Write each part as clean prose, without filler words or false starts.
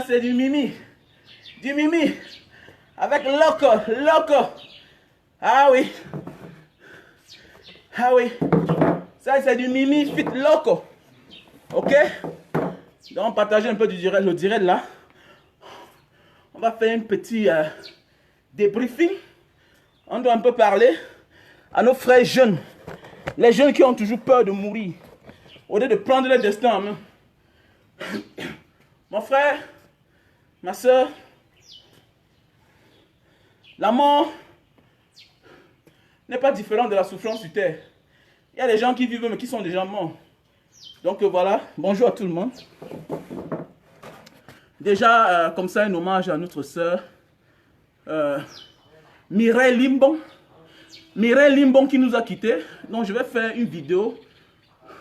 c'est du mimi. Du mimi. Avec loco. Ah oui. Ah oui. Ça, c'est du mimi fit loco. Ok? Donc, partager un peu du direct, le direct là. On va faire un petit débriefing. On doit un peu parler à nos frères jeunes. Les jeunes qui ont toujours peur de mourir. Au lieu de prendre leur destin en main. Mon frère, ma soeur, la mort n'est pas différente de la souffrance sur terre. Il y a des gens qui vivent mais qui sont déjà morts. Donc voilà, bonjour à tout le monde. Déjà, comme ça, un hommage à notre soeur Mireille Limbon. Mireille Limbon qui nous a quittés. Donc je vais faire une vidéo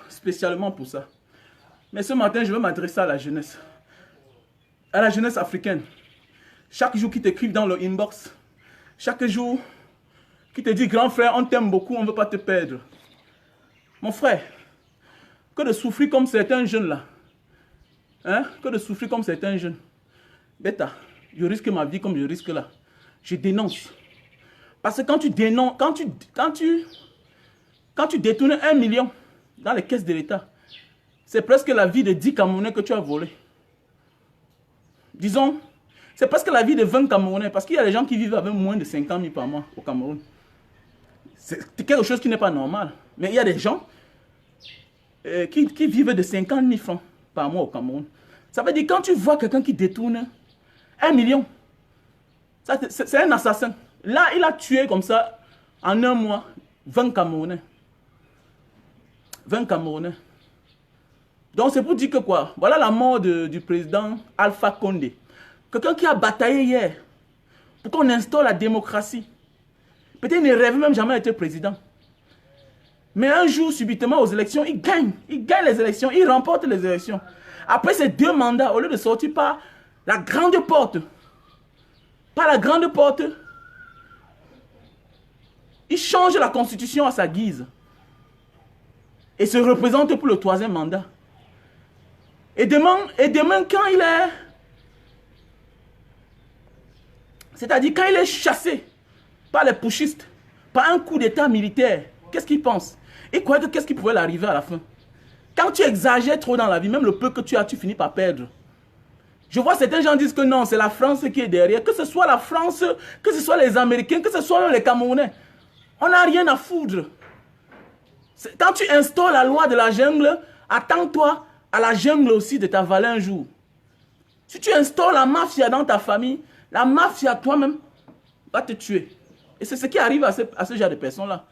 spécialement pour ça. Mais ce matin, je vais m'adresser à la jeunesse. À la jeunesse africaine. Chaque jour qui t'écrivent dans le inbox. Chaque jour qui te dit, grand frère, on t'aime beaucoup, on ne veut pas te perdre. Mon frère, que de souffrir comme certains jeunes là. Hein? Que de souffrir comme certains jeunes. Bêta, je risque ma vie comme je risque là. Je dénonce. Parce que quand tu dénonces, quand tu détournes 1 million dans les caisses de l'État, c'est presque la vie de 10 Camerounais que tu as volé. Disons, c'est presque la vie de 20 Camerounais. Parce qu'il y a des gens qui vivent avec moins de 50 000 par mois au Cameroun. C'est quelque chose qui n'est pas normal. Mais il y a des gens qui vivent de 50 000 francs par mois au Cameroun. Ça veut dire quand tu vois quelqu'un qui détourne 1 million, c'est un assassin. Là, il a tué comme ça, en 1 mois, 20 Camerounais. 20 Camerounais. Donc c'est pour dire que quoi? Voilà la mort du président Alpha Condé. Quelqu'un qui a bataillé hier pour qu'on instaure la démocratie. Peut-être il ne rêve même jamais d'être président. Mais un jour, subitement, aux élections, il gagne. Il gagne les élections, il remporte les élections. Après ces 2 mandats, au lieu de sortir par la grande porte, il change la constitution à sa guise. Et se représente pour le 3e mandat. Et demain quand il est... C'est-à-dire quand il est chassé par les putschistes, par un coup d'état militaire, qu'est-ce qu'il pense? Il croyait que qu'est-ce qui pouvait l'arriver à la fin? Quand tu exagères trop dans la vie, même le peu que tu as, tu finis par perdre. Je vois certains gens disent que non, c'est la France qui est derrière. Que ce soit la France, que ce soit les Américains, que ce soit même les Camerounais. On n'a rien à foudre. Quand tu instaures la loi de la jungle, attends-toi à la jungle aussi de t'avaler un jour. Si tu instaures la mafia dans ta famille, la mafia toi-même va te tuer. Et c'est ce qui arrive à ce genre de personnes-là.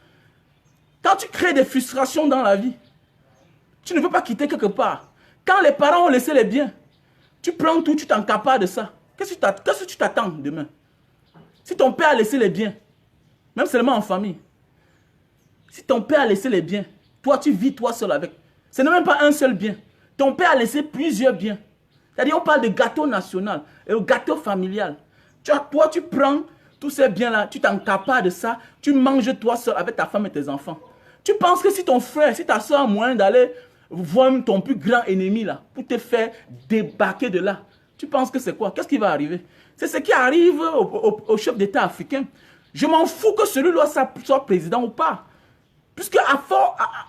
Quand tu crées des frustrations dans la vie, tu ne peux pas quitter quelque part. Quand les parents ont laissé les biens, tu prends tout, tu t'encapares de ça. Qu'est-ce que tu t'attends demain? Si ton père a laissé les biens, même seulement en famille, si ton père a laissé les biens, toi tu vis toi seul avec. Ce n'est même pas un seul bien. Ton père a laissé plusieurs biens. C'est-à-dire on parle de gâteau national et de gâteau familial. Toi tu prends tous ces biens-là, tu t'encapares de ça, tu manges toi seul avec ta femme et tes enfants. Tu penses que si ton frère, si ta soeur a moyen d'aller voir ton plus grand ennemi là, pour te faire débarquer de là, tu penses que c'est quoi? Qu'est-ce qui va arriver? C'est ce qui arrive au chef d'État africain. Je m'en fous que celui-là soit président ou pas. Puisque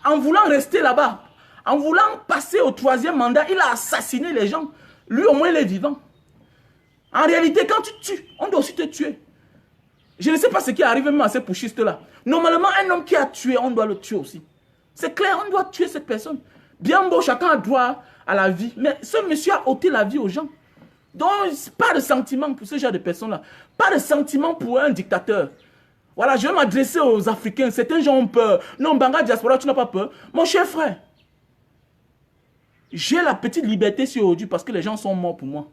en voulant rester là-bas, en voulant passer au 3e mandat, il a assassiné les gens. Lui au moins il est vivant. En réalité, quand tu tues, on doit aussi te tuer. Je ne sais pas ce qui arrive même à ces putschistes-là. Normalement, un homme qui a tué, on doit le tuer aussi. C'est clair, on doit tuer cette personne. Bien beau, chacun a droit à la vie. Mais ce monsieur a ôté la vie aux gens. Donc, pas de sentiment pour ce genre de personnes-là. Pas de sentiment pour un dictateur. Voilà, je vais m'adresser aux Africains. Certains gens ont peur. Non, Banga Diaspora, tu n'as pas peur. Mon cher frère, j'ai la petite liberté sur aujourd'hui parce que les gens sont morts pour moi.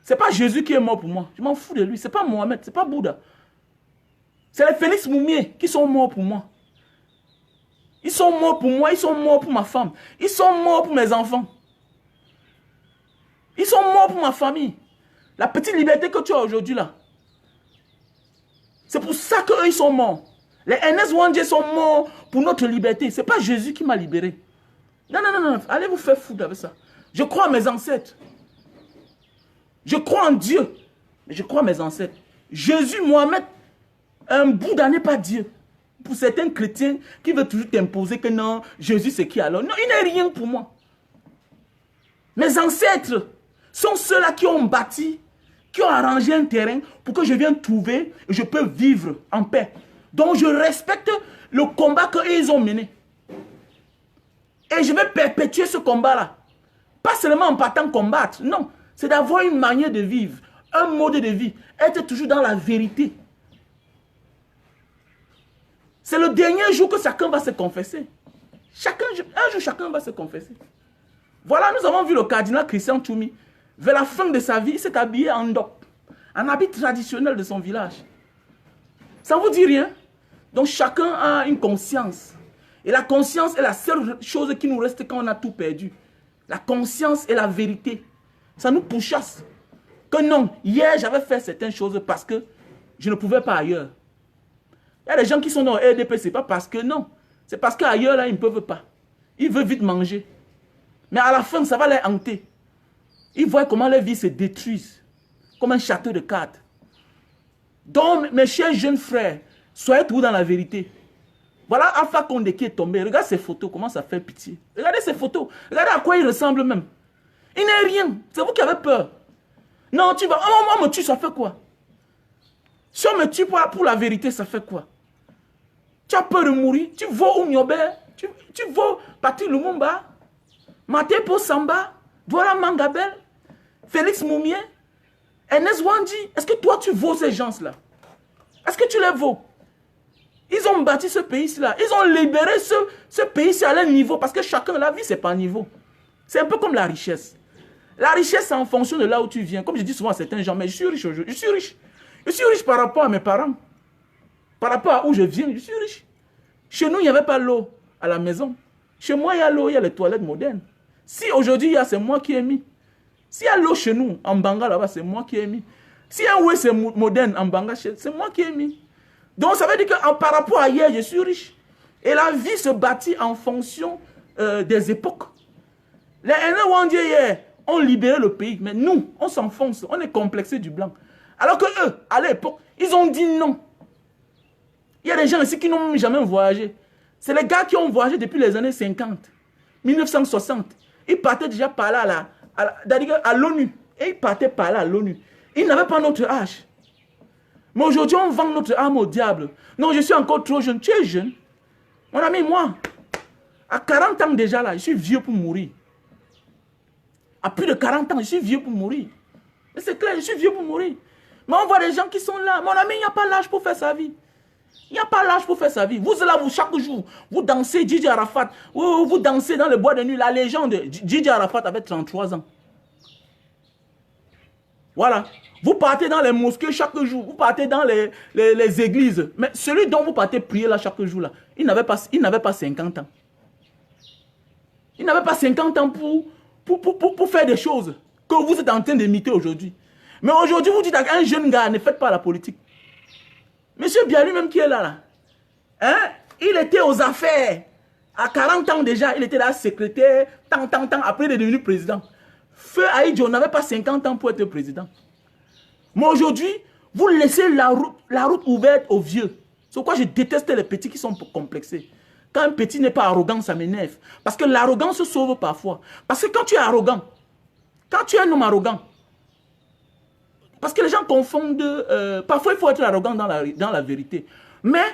Ce n'est pas Jésus qui est mort pour moi. Je m'en fous de lui. Ce n'est pas Mohamed, ce n'est pas Bouddha. C'est les Félix Moumier qui sont morts pour moi. Ils sont morts pour moi, ils sont morts pour ma femme. Ils sont morts pour mes enfants. Ils sont morts pour ma famille. La petite liberté que tu as aujourd'hui là. C'est pour ça qu'eux ils sont morts. Les NS Wandje sont morts pour notre liberté. Ce n'est pas Jésus qui m'a libéré. Non, non, non, non. Allez vous faire foutre avec ça. Je crois à mes ancêtres. Je crois en Dieu. Mais je crois en mes ancêtres. Jésus, Mohamed, un Bouddha n'est pas Dieu. Pour certains chrétiens qui veulent toujours t'imposer que non, Jésus c'est qui alors? Non, il n'est rien pour moi. Mes ancêtres sont ceux-là qui ont bâti, qui ont arrangé un terrain pour que je vienne trouver et je peux vivre en paix. Donc je respecte le combat qu'ils ont mené. Et je vais perpétuer ce combat-là. Pas seulement en partant combattre, non. C'est d'avoir une manière de vivre, un mode de vie, être toujours dans la vérité. C'est le dernier jour que chacun va se confesser. Un jour, chacun va se confesser. Voilà, nous avons vu le cardinal Christian Tchoumi. Vers la fin de sa vie, il s'est habillé en ndop, en habit traditionnel de son village. Ça ne vous dit rien? Donc chacun a une conscience. Et la conscience est la seule chose qui nous reste quand on a tout perdu. La conscience est la vérité. Ça nous pourchasse. Que non, hier j'avais fait certaines choses parce que je ne pouvais pas ailleurs. Il y a des gens qui sont dans le RDP, ce n'est pas parce que non. C'est parce qu'ailleurs, là, ils ne peuvent pas. Ils veulent vite manger. Mais à la fin, ça va les hanter. Ils voient comment leur vie se détruise. Comme un château de cartes. Donc, mes chers jeunes frères, soyez toujours dans la vérité. Voilà Alpha Condé qui est tombé. Regardez ses photos, comment ça fait pitié. Regardez ses photos. Regardez à quoi il ressemble même. Il n'est rien. C'est vous qui avez peur. Non, tu vas... Oh, on me tue, ça fait quoi? Si on me tue pour la vérité, ça fait quoi? Tu as peur de mourir. Tu vaux Oumiobe. Tu vaux Patrick Lumumba. Matepo Samba. Douala Mangabel. Félix Moumien. Ernest Wandi. Est-ce que toi, tu vaux ces gens-là? Est-ce que tu les vaux? Ils ont bâti ce pays-là. Ils ont libéré ce pays-ci à leur niveau. Parce que chacun, la vie, ce n'est pas un niveau. C'est un peu comme la richesse. La richesse, c'est en fonction de là où tu viens. Comme je dis souvent à certains gens, mais je suis riche aujourd'hui. Je suis riche. Je suis riche par rapport à mes parents. Par rapport à où je viens, je suis riche. Chez nous, il n'y avait pas l'eau à la maison. Chez moi, il y a l'eau, il y a les toilettes modernes. Si aujourd'hui, il y a, c'est moi qui ai mis. S'il y a l'eau chez nous, en Banga, là-bas, c'est moi qui ai mis. S'il y a un c'est moderne en Banga, c'est moi qui ai mis. Donc, ça veut dire que par rapport à hier, je suis riche. Et la vie se bâtit en fonction des époques. Les Wandi hier ont libéré le pays, mais nous, on s'enfonce, on est complexé du blanc. Alors que eux, à l'époque, ils ont dit non. Il y a des gens ici qui n'ont jamais voyagé. C'est les gars qui ont voyagé depuis les années 50, 1960. Ils partaient déjà par là, à l'ONU. Et ils partaient par là à l'ONU. Ils n'avaient pas notre âge. Mais aujourd'hui, on vend notre âme au diable. Non, je suis encore trop jeune. Tu es jeune. Mon ami, moi, à 40 ans déjà, là, je suis vieux pour mourir. À plus de 40 ans, je suis vieux pour mourir. Mais c'est clair, je suis vieux pour mourir. Mais on voit des gens qui sont là. Mon ami, il n'y a pas l'âge pour faire sa vie. Il n'y a pas l'âge pour faire sa vie. Vous là, vous, chaque jour, vous dansez Djidji Arafat. Vous dansez dans le bois de nuit. La légende, Djidji Arafat avait 33 ans. Voilà. Vous partez dans les mosquées chaque jour. Vous partez dans les églises. Mais celui dont vous partez prier là chaque jour, là, il n'avait pas 50 ans. Il n'avait pas 50 ans pour faire des choses que vous êtes en train d'imiter aujourd'hui. Mais aujourd'hui, vous dites à un jeune gars, ne faites pas la politique. Monsieur Bia lui-même qui est là, hein? Il était aux affaires. À 40 ans déjà, il était là, secrétaire, tant. Après, il est devenu président. Feu Aïdjo n'avait pas 50 ans pour être président. Mais aujourd'hui, vous laissez la route ouverte aux vieux. C'est pourquoi je déteste les petits qui sont complexés. Quand un petit n'est pas arrogant, ça m'énerve. Parce que l'arrogance se sauve parfois. Parce que quand tu es arrogant, quand tu es un homme arrogant, parce que les gens confondent, parfois il faut être arrogant dans la vérité. Mais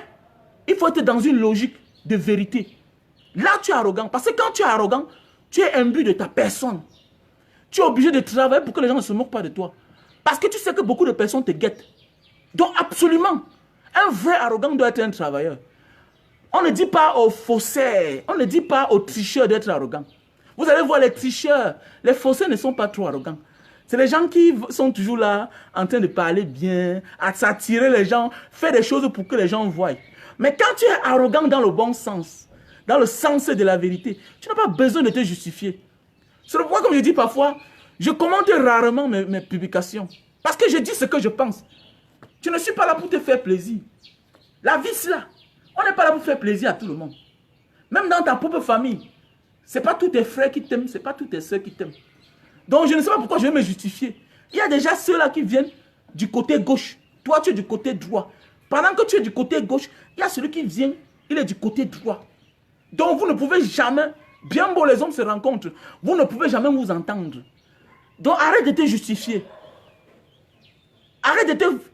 il faut être dans une logique de vérité. Là tu es arrogant, parce que quand tu es arrogant, tu es imbu de ta personne. Tu es obligé de travailler pour que les gens ne se moquent pas de toi. Parce que tu sais que beaucoup de personnes te guettent. Donc absolument, un vrai arrogant doit être un travailleur. On ne dit pas aux faussaires, on ne dit pas aux tricheurs d'être arrogants. Vous allez voir les tricheurs, les faussaires ne sont pas trop arrogants. C'est les gens qui sont toujours là, en train de parler bien, à s'attirer les gens, faire des choses pour que les gens voient. Mais quand tu es arrogant dans le bon sens, dans le sens de la vérité, tu n'as pas besoin de te justifier. C'est pourquoi, comme je dis parfois, je commente rarement mes publications. Parce que je dis ce que je pense. Je ne suis pas là pour te faire plaisir. La vie, c'est là. On n'est pas là pour faire plaisir à tout le monde. Même dans ta propre famille. Ce n'est pas tous tes frères qui t'aiment, ce n'est pas tous tes soeurs qui t'aiment. Donc je ne sais pas pourquoi je vais me justifier. Il y a déjà ceux-là qui viennent du côté gauche. Toi, tu es du côté droit. Pendant que tu es du côté gauche, il y a celui qui vient, il est du côté droit. Donc, vous ne pouvez jamais, bien beau les hommes se rencontrent, vous ne pouvez jamais vous entendre. Donc, arrête de te justifier. Arrête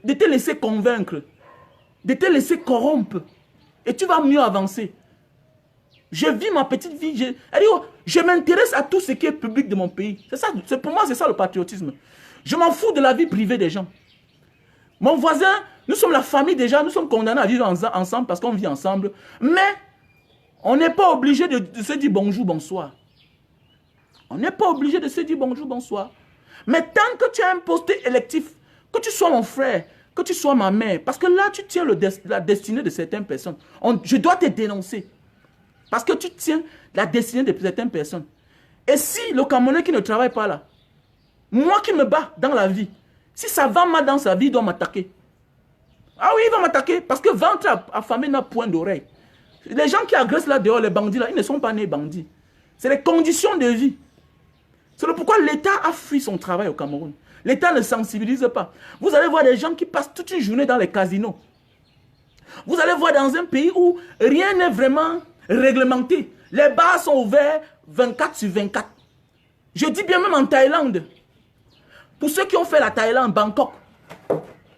de te laisser convaincre, de te laisser corrompre. Et tu vas mieux avancer. Je vis ma petite vie. Je m'intéresse à tout ce qui est public de mon pays. C'est ça, pour moi, c'est ça le patriotisme. Je m'en fous de la vie privée des gens. Mon voisin, nous sommes la famille déjà, nous sommes condamnés à vivre ensemble parce qu'on vit ensemble. Mais on n'est pas obligé de se dire bonjour, bonsoir. On n'est pas obligé de se dire bonjour, bonsoir. Mais tant que tu as un poste électif, que tu sois mon frère, que tu sois ma mère, parce que là, tu tiens la destinée de certaines personnes. Je dois te dénoncer. Parce que tu tiens la destinée de certaines personnes. Et si le Camerounais qui ne travaille pas là, moi qui me bats dans la vie, si ça va mal dans sa vie, il doit m'attaquer. Ah oui, il va m'attaquer parce que ventre affamé n'a point d'oreille. Les gens qui agressent là dehors, les bandits là, ils ne sont pas nés bandits. C'est les conditions de vie. C'est pourquoi l'État a fui son travail au Cameroun. L'État ne sensibilise pas. Vous allez voir des gens qui passent toute une journée dans les casinos. Vous allez voir dans un pays où rien n'est vraiment réglementé. Les bars sont ouverts 24/24. Je dis bien même en Thaïlande. Pour ceux qui ont fait la Thaïlande, Bangkok.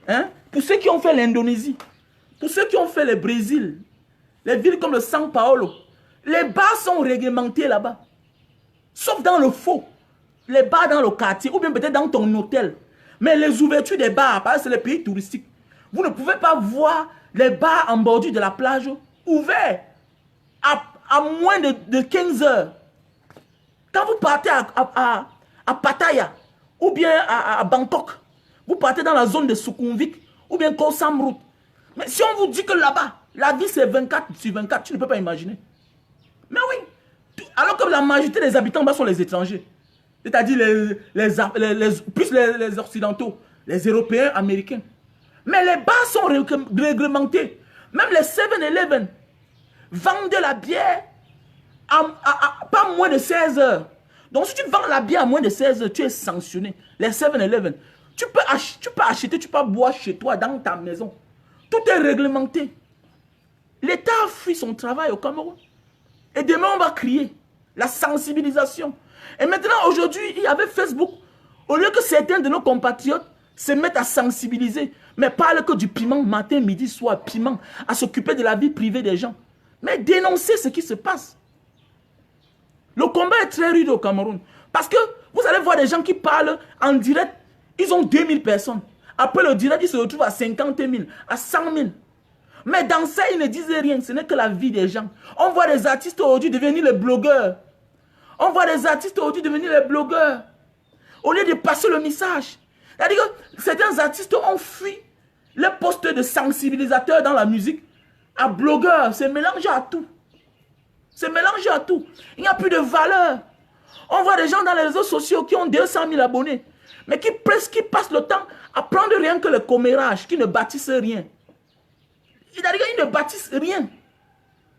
Hein? Pour ceux qui ont fait l'Indonésie. Pour ceux qui ont fait le Brésil. Les villes comme le São Paulo. Les bars sont réglementés là-bas. Sauf dans le faux. Les bars dans le quartier ou bien peut-être dans ton hôtel. Mais les ouvertures des bars, parce que c'est les pays touristiques. Vous ne pouvez pas voir les bars en bordure de la plage ouverts à moins de 15 heures. Quand vous partez à Pattaya ou bien à Bangkok, vous partez dans la zone de Sukhumvit ou bien Koh Samut. Mais si on vous dit que là-bas, la vie c'est 24/24, tu ne peux pas imaginer. Mais oui, alors que la majorité des habitants là sont les étrangers. C'est-à-dire plus les occidentaux, les européens, américains. Mais les bars sont réglementés. Même les 7-Eleven vendent la bière pas moins de 16 heures. Donc si tu vends la bière à moins de 16 heures, tu es sanctionné. Les 7-Eleven. Tu peux acheter, tu peux boire chez toi, dans ta maison. Tout est réglementé. L'État a fui son travail au Cameroun. Et demain, on va crier. La sensibilisation. Et maintenant, aujourd'hui, il y avait Facebook. Au lieu que certains de nos compatriotes se mettent à sensibiliser, mais parlent que du piment, matin, midi, soir, piment, à s'occuper de la vie privée des gens. Mais dénoncer ce qui se passe. Le combat est très rude au Cameroun. Parce que vous allez voir des gens qui parlent en direct, ils ont 2000 personnes. Après le direct, ils se retrouvent à 50 000, à 100 000. Mais dans ça, ils ne disent rien. Ce n'est que la vie des gens. On voit des artistes aujourd'hui devenir les blogueurs. On voit des artistes aujourd'hui devenir les blogueurs. Au lieu de passer le message. C'est-à-dire que certains artistes ont fui le poste de sensibilisateur dans la musique à blogueur. C'est mélangé à tout. C'est mélangé à tout. Il n'y a plus de valeur. On voit des gens dans les réseaux sociaux qui ont 200 000 abonnés. Mais qui passent le temps à prendre rien que le commérage, qui ne bâtissent rien. C'est-à-dire qu'ils ne bâtissent rien.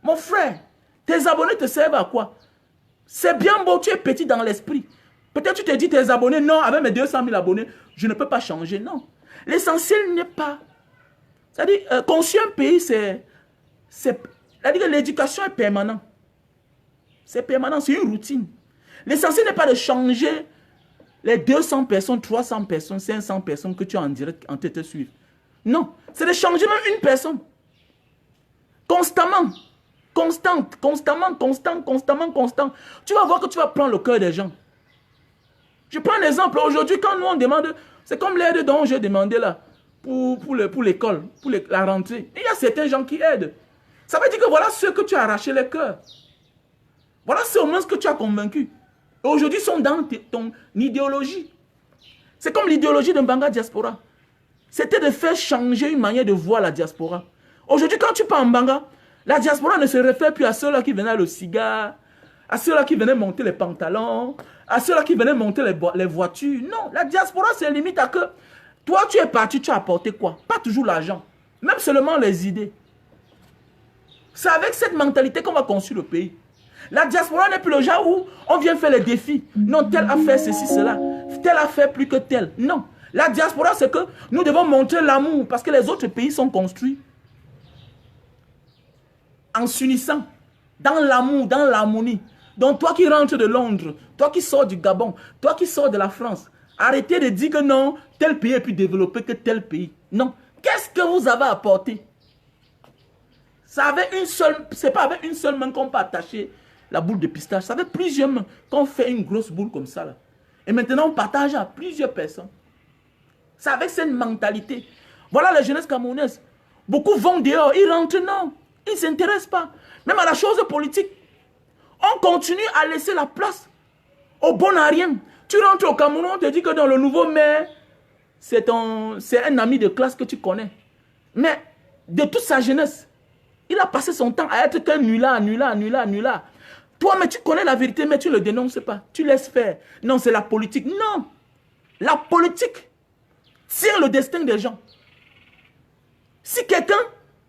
Mon frère, tes abonnés te servent à quoi? C'est bien beau, tu es petit dans l'esprit. Peut-être tu te dis, tes abonnés, non, avec mes 200 000 abonnés, je ne peux pas changer. Non. L'essentiel n'est pas... C'est-à-dire, construire un pays, c'est-à-dire que l'éducation est permanente. C'est permanent, c'est une routine. L'essentiel n'est pas de changer les 200 personnes, 300 personnes, 500 personnes que tu as en direct en tête suivre. Non, c'est de changer même une personne. Constamment. Constant. Tu vas voir que tu vas prendre le cœur des gens. Je prends un exemple. Aujourd'hui, quand nous on demande, c'est comme l'aide dont j'ai demandé là, pour l'école, pour la rentrée. Il y a certains gens qui aident. Ça veut dire que voilà ceux que tu as arraché les cœurs. Voilà ceux au moins que tu as convaincu. Et aujourd'hui, ils sont dans ton idéologie. C'est comme l'idéologie de Mbanga Diaspora. C'était de faire changer une manière de voir la diaspora. Aujourd'hui, quand tu parles en Mbanga, la diaspora ne se réfère plus à ceux-là qui venaient le cigare, à ceux-là qui venaient monter les pantalons, à ceux-là qui venaient monter les voitures. Non, la diaspora se limite à que toi, tu es parti, tu as apporté quoi? Pas toujours l'argent, même seulement les idées. C'est avec cette mentalité qu'on va construire le pays. La diaspora n'est plus le genre où on vient faire les défis. Non, tel a fait ceci, cela. Tel a fait plus que tel. Non. La diaspora, c'est que nous devons montrer l'amour parce que les autres pays sont construits en s'unissant, dans l'amour, dans l'harmonie. Donc toi qui rentres de Londres, toi qui sors du Gabon, toi qui sors de la France, arrêtez de dire que non, tel pays est plus développé que tel pays. Non. Qu'est-ce que vous avez apporté? C'est pas avec une seule main qu'on peut attacher la boule de pistache. C'est avec plusieurs mains qu'on fait une grosse boule comme ça. Là. Et maintenant, on partage à plusieurs personnes. C'est avec cette mentalité. Voilà la jeunesse camerounaise. Beaucoup vont dehors, ils rentrent, non. Ils ne s'intéressent pas. Même à la chose politique. On continue à laisser la place au bon à rien. Tu rentres au Cameroun, on te dit que dans le nouveau maire, c'est un ami de classe que tu connais. Mais de toute sa jeunesse, il a passé son temps à être qu'un nulard. Toi, mais tu connais la vérité, mais tu ne le dénonces pas. Tu laisses faire. Non, c'est la politique. Non. La politique tient le destin des gens. Si quelqu'un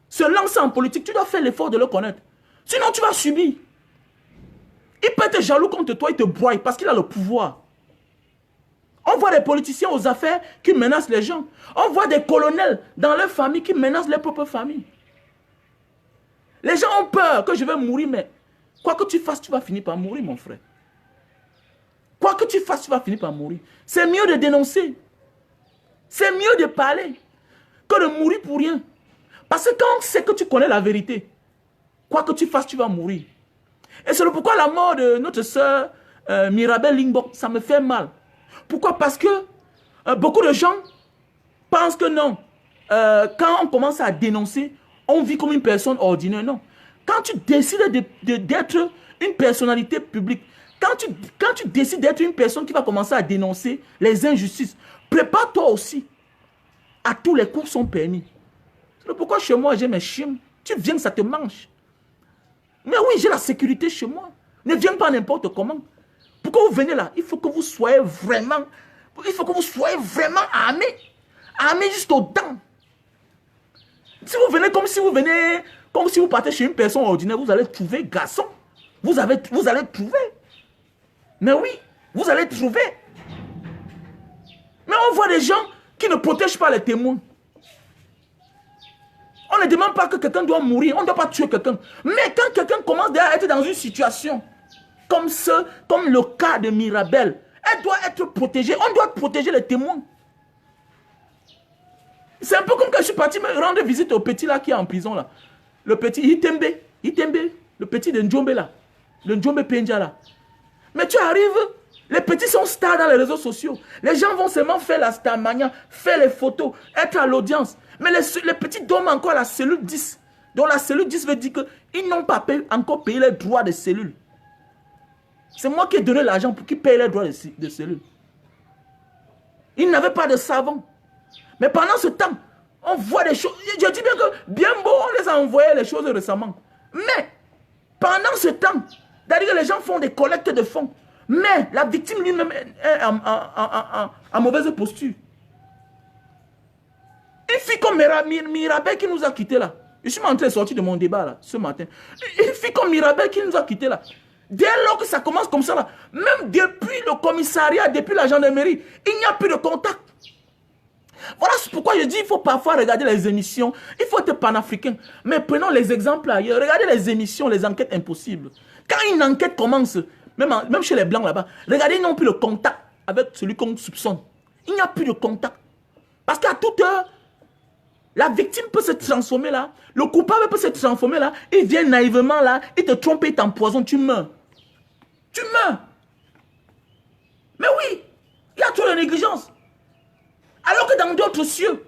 se lance en politique, tu dois faire l'effort de le connaître. Sinon, tu vas subir. Il peut être jaloux contre toi, il te broie parce qu'il a le pouvoir. On voit des politiciens aux affaires qui menacent les gens. On voit des colonels dans leur famille qui menacent leur propre famille. Les gens ont peur que je vais mourir, mais quoi que tu fasses, tu vas finir par mourir, mon frère. Quoi que tu fasses, tu vas finir par mourir. C'est mieux de dénoncer. C'est mieux de parler que de mourir pour rien. Parce que quand on sait que tu connais la vérité, quoi que tu fasses, tu vas mourir. Et c'est pourquoi la mort de notre soeur Mirabel Lingbok, ça me fait mal. Pourquoi? Parce que beaucoup de gens pensent que non. Quand on commence à dénoncer, on vit comme une personne ordinaire. Non. Quand tu décides d'être une personnalité publique, quand tu décides d'être une personne qui va commencer à dénoncer les injustices, prépare-toi aussi. À tous les coups sont permis. C'est pourquoi chez moi, j'ai mes chiens. Tu viens, ça te mange. Mais oui, j'ai la sécurité chez moi. Ne viens pas n'importe comment. Pourquoi vous venez là? Il faut que vous soyez vraiment armés. Armés jusqu'aux dents. Si vous venez comme si vous partez chez une personne ordinaire, vous allez trouver garçon. Vous allez trouver. Mais oui, vous allez trouver. Mais on voit des gens qui ne protègent pas les témoins. On ne demande pas que quelqu'un doit mourir, on ne doit pas tuer quelqu'un. Mais quand quelqu'un commence à être dans une situation comme le cas de Mirabel, elle doit être protégée. On doit protéger les témoins. C'est un peu comme quand je suis parti me rendre visite au petit là qui est en prison là. Le petit Itembe, le petit de Ndjombe là. Le Ndjombe Penja là. Mais tu arrives, les petits sont stars dans les réseaux sociaux. Les gens vont seulement faire la starmania, faire les photos, être à l'audience. Mais les petits dorment encore à la cellule 10. Donc la cellule 10 veut dire qu'ils n'ont pas encore payé les droits de cellules. C'est moi qui ai donné l'argent pour qu'ils payent les droits de cellules. Ils n'avaient pas de savon. Mais pendant ce temps, on voit des choses. Je dis bien que bien beau, on les a envoyé les choses récemment. Mais pendant ce temps, c'est-à-dire que les gens font des collectes de fonds. Mais la victime lui-même est en mauvaise posture. Une fille comme Mirabel qui nous a quittés là. Je suis en train de sortir de mon débat là, ce matin. Une fille comme Mirabel qui nous a quittés là. Dès lors que ça commence comme ça là, même depuis le commissariat, depuis la gendarmerie, il n'y a plus de contact. Voilà pourquoi je dis qu'il faut parfois regarder les émissions. Il faut être panafricain. Mais prenons les exemples ailleurs. Regardez les émissions, les enquêtes impossibles. Quand une enquête commence, même chez les blancs là-bas, regardez, ils n'ont plus de contact avec celui qu'on soupçonne. Il n'y a plus de contact. Parce qu'à toute heure, la victime peut se transformer là. Le coupable peut se transformer là. Il vient naïvement là. Il te trompe, il t'empoisonne. Tu meurs. Tu meurs. Mais oui, il y a trop de négligence. Alors que dans d'autres cieux,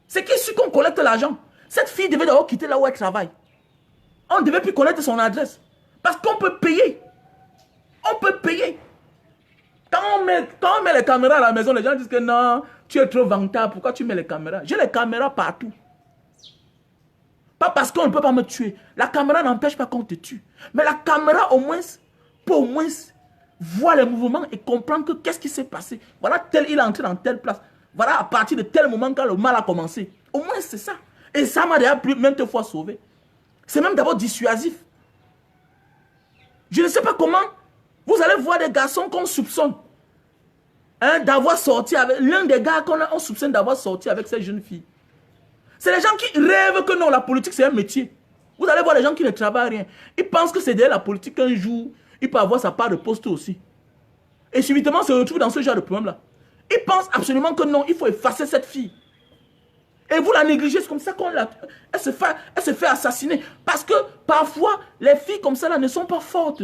c'est qu'ici qu'on collecte l'argent. Cette fille devait d'abord quitter là où elle travaille. On ne devait plus connaître son adresse. Parce qu'on peut payer. On peut payer. Quand on met les caméras à la maison, les gens disent que non, tu es trop vantard. Pourquoi tu mets les caméras? J'ai les caméras partout. Pas parce qu'on ne peut pas me tuer. La caméra n'empêche pas qu'on te tue. Mais la caméra, au moins, peut au moins voir les mouvements et comprendre que qu'est-ce qui s'est passé. Voilà, tel il est entré dans telle place. Voilà, à partir de tel moment quand le mal a commencé. Au moins, c'est ça. Et ça m'a déjà maintes fois sauvé. C'est même d'abord dissuasif. Je ne sais pas comment vous allez voir des garçons qu'on soupçonne. hein, d'avoir sorti avec l'un des gars qu'on soupçonne d'avoir sorti avec cette jeune fille. C'est les gens qui rêvent que non, la politique c'est un métier. Vous allez voir les gens qui ne travaillent rien. Ils pensent que c'est derrière la politique qu'un jour, il peut avoir sa part de poste aussi. Et subitement se retrouve dans ce genre de problème-là. Ils pensent absolument que non, il faut effacer cette fille. Et vous la négligez, c'est comme ça qu'on la... Elle se fait assassiner. Parce que parfois, les filles comme ça là ne sont pas fortes.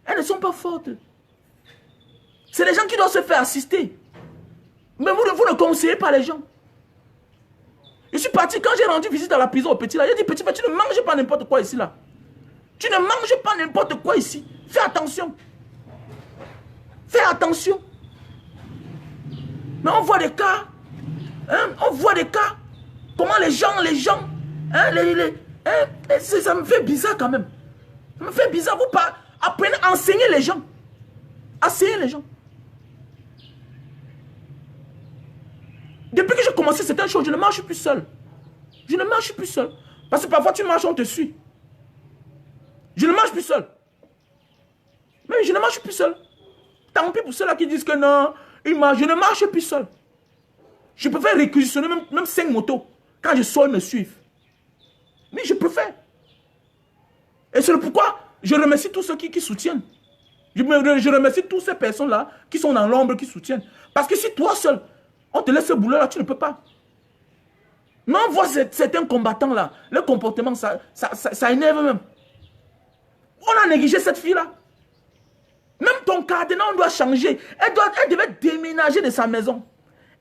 Elles ne sont pas fortes. C'est les gens qui doivent se faire assister. Mais vous ne conseillez pas les gens. Je suis parti, quand j'ai rendu visite à la prison au petit là, j'ai dit, petit, tu ne manges pas n'importe quoi ici là. Tu ne manges pas n'importe quoi ici. Fais attention. Fais attention. Mais on voit des cas. Hein, on voit des cas. Comment les gens, ça me fait bizarre quand même. Ça me fait bizarre. Vous apprenez, enseignez les gens. Enseignez les gens. Depuis que j'ai commencé certaines choses, je ne marche plus seul. Je ne marche plus seul. Parce que parfois tu marches, on te suit. Je ne marche plus seul. Mais je ne marche plus seul. Tant pis pour ceux-là qui disent que non, je ne marche plus seul. Je préfère réquisitionner même 5 motos. Quand je sors, ils me suivent. Mais je préfère. Et c'est pourquoi je remercie tous ceux qui soutiennent. Je remercie toutes ces personnes-là qui sont dans l'ombre, qui soutiennent. Parce que si toi seul, on te laisse ce boulot-là, tu ne peux pas. Mais on voit certains combattants-là, le comportement, ça énerve même. On a négligé cette fille-là. Même ton cardinal, on doit changer. Elle devait déménager de sa maison.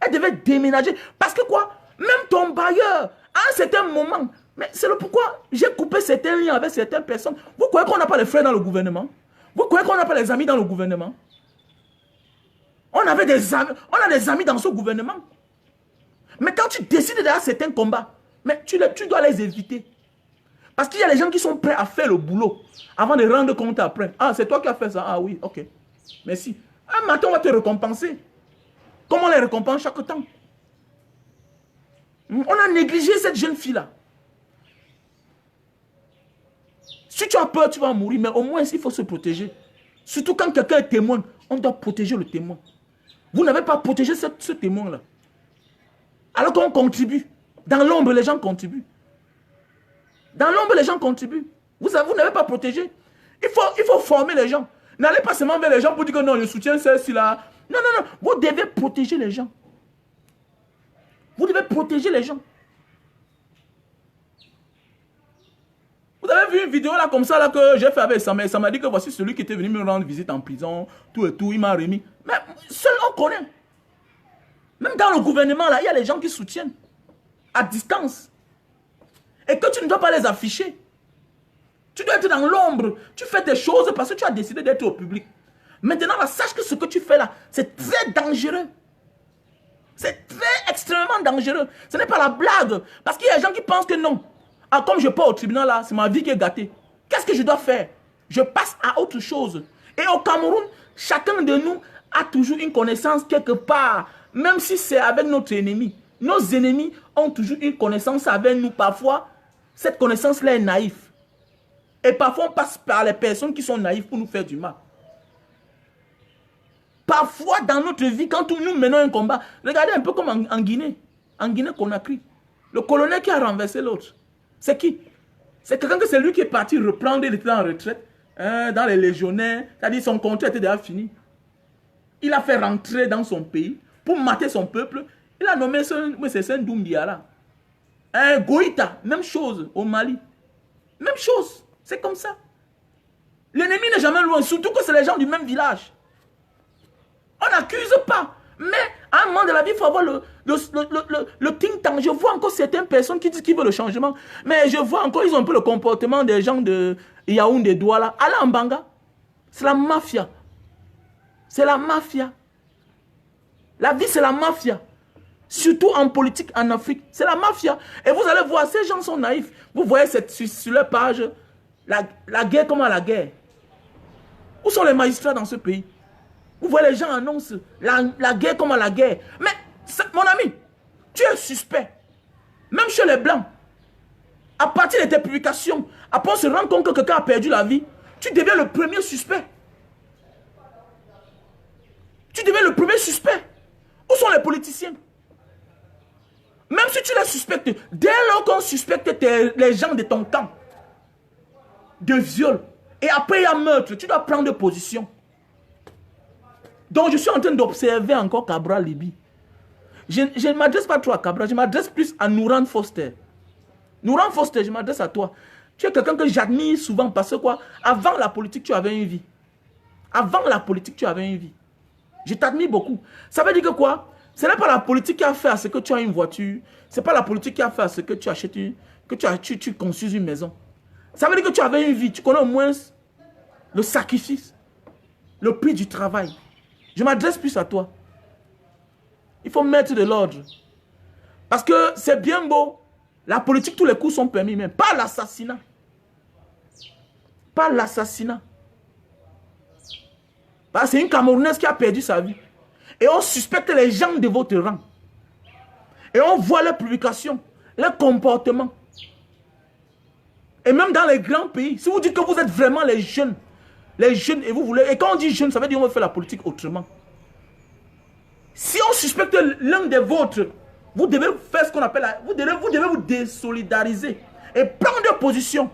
Elle devait déménager. Parce que quoi? Même ton bailleur, à un certain moment, mais c'est le pourquoi j'ai coupé certains liens avec certaines personnes. Vous croyez qu'on n'a pas les frères dans le gouvernement? Vous croyez qu'on n'a pas les amis dans le gouvernement? On a des amis dans ce gouvernement. Mais quand tu décides d'aller à certains combats, mais tu dois les éviter. Parce qu'il y a des gens qui sont prêts à faire le boulot avant de rendre compte après. Ah, c'est toi qui as fait ça. Ah oui, ok. Merci. Un matin, on va te récompenser. Comme on les récompense chaque temps. On a négligé cette jeune fille-là. Si tu as peur, tu vas mourir. Mais au moins, il faut se protéger. Surtout quand quelqu'un est témoin, on doit protéger le témoin. Vous n'avez pas protégé ce témoin-là. Alors qu'on contribue. Dans l'ombre, les gens contribuent. Dans l'ombre, les gens contribuent. Vous n'avez pas protégé. Il faut former les gens. N'allez pas seulement vers les gens pour dire que non, je soutiens celle-ci-là. Non, non, non. Vous devez protéger les gens. Vous devez protéger les gens. Vous avez vu une vidéo là comme ça là que j'ai fait avec Samuel. Ça m'a dit que voici celui qui était venu me rendre visite en prison. Tout et tout, il m'a remis. Mais seul on connaît. Même dans le gouvernement là, il y a les gens qui soutiennent. À distance. Et que tu ne dois pas les afficher. Tu dois être dans l'ombre. Tu fais des choses parce que tu as décidé d'être au public. Maintenant, là, sache que ce que tu fais là, c'est très dangereux. C'est très extrêmement dangereux. Ce n'est pas la blague. Parce qu'il y a des gens qui pensent que non. Ah, comme je pars au tribunal là, c'est ma vie qui est gâtée. Qu'est-ce que je dois faire? Je passe à autre chose. Et au Cameroun, chacun de nous a toujours une connaissance quelque part. Même si c'est avec notre ennemi. Nos ennemis ont toujours une connaissance avec nous. Parfois, cette connaissance-là est naïve. Et parfois, on passe par les personnes qui sont naïves pour nous faire du mal. Parfois, dans notre vie, quand nous menons un combat, regardez un peu comme en Guinée. En Guinée-Conakry. Le colonel qui a renversé l'autre. C'est qui? C'est quelqu'un que c'est lui qui est parti reprendre, il était en retraite, hein, dans les légionnaires. C'est-à-dire son contrat était déjà fini. Il a fait rentrer dans son pays pour mater son peuple. Il a nommé ce Doumbia là. Un Goïta, même chose au Mali. Même chose. C'est comme ça. L'ennemi n'est jamais loin, surtout que c'est les gens du même village. On n'accuse pas. Mais à un moment de la vie, il faut avoir le think tank. Je vois encore certaines personnes qui disent qu'ils veulent le changement. Mais je vois encore, ils ont un peu le comportement des gens de Yaoundé, Douala. Allez en Banga. C'est la mafia. C'est la mafia. La vie, c'est la mafia. Surtout en politique en Afrique. C'est la mafia. Et vous allez voir, ces gens sont naïfs. Vous voyez sur leur page, la guerre comme à la guerre. Où sont les magistrats dans ce pays? Vous voyez, les gens annoncent la guerre comme à la guerre. Mais, mon ami, tu es suspect. Même chez les Blancs. À partir de tes publications, après on se rend compte que quelqu'un a perdu la vie, tu deviens le premier suspect. Tu deviens le premier suspect. Où sont les politiciens? Même si tu les suspectes, dès lors qu'on suspecte les gens de ton camp de viol, et après il y a meurtre, tu dois prendre position. Donc je suis en train d'observer encore Cabral Libye. Je ne m'adresse pas trop à Cabral, je m'adresse plus à Nouran Foster. Nouran Foster, je m'adresse à toi. Tu es quelqu'un que j'admire souvent parce que quoi? Avant la politique, tu avais une vie. Avant la politique, tu avais une vie. Je t'admire beaucoup. Ça veut dire que quoi? Ce n'est pas la politique qui a fait à ce que tu as une voiture. Ce n'est pas la politique qui a fait à ce que tu achètes tu construis une maison. Ça veut dire que tu avais une vie. Tu connais au moins le sacrifice, le prix du travail. Je m'adresse plus à toi. Il faut mettre de l'ordre. Parce que c'est bien beau. La politique, tous les coups sont permis, mais pas l'assassinat. Pas l'assassinat. C'est une Camerounaise qui a perdu sa vie. Et on suspecte les gens de votre rang. Et on voit leurs publications, leurs comportements. Et même dans les grands pays, si vous dites que vous êtes vraiment les jeunes, et vous voulez, et quand on dit jeunes, ça veut dire qu'on veut faire la politique autrement. Si on suspecte l'un des vôtres, vous devez faire ce qu'on appelle, vous devez vous désolidariser et prendre position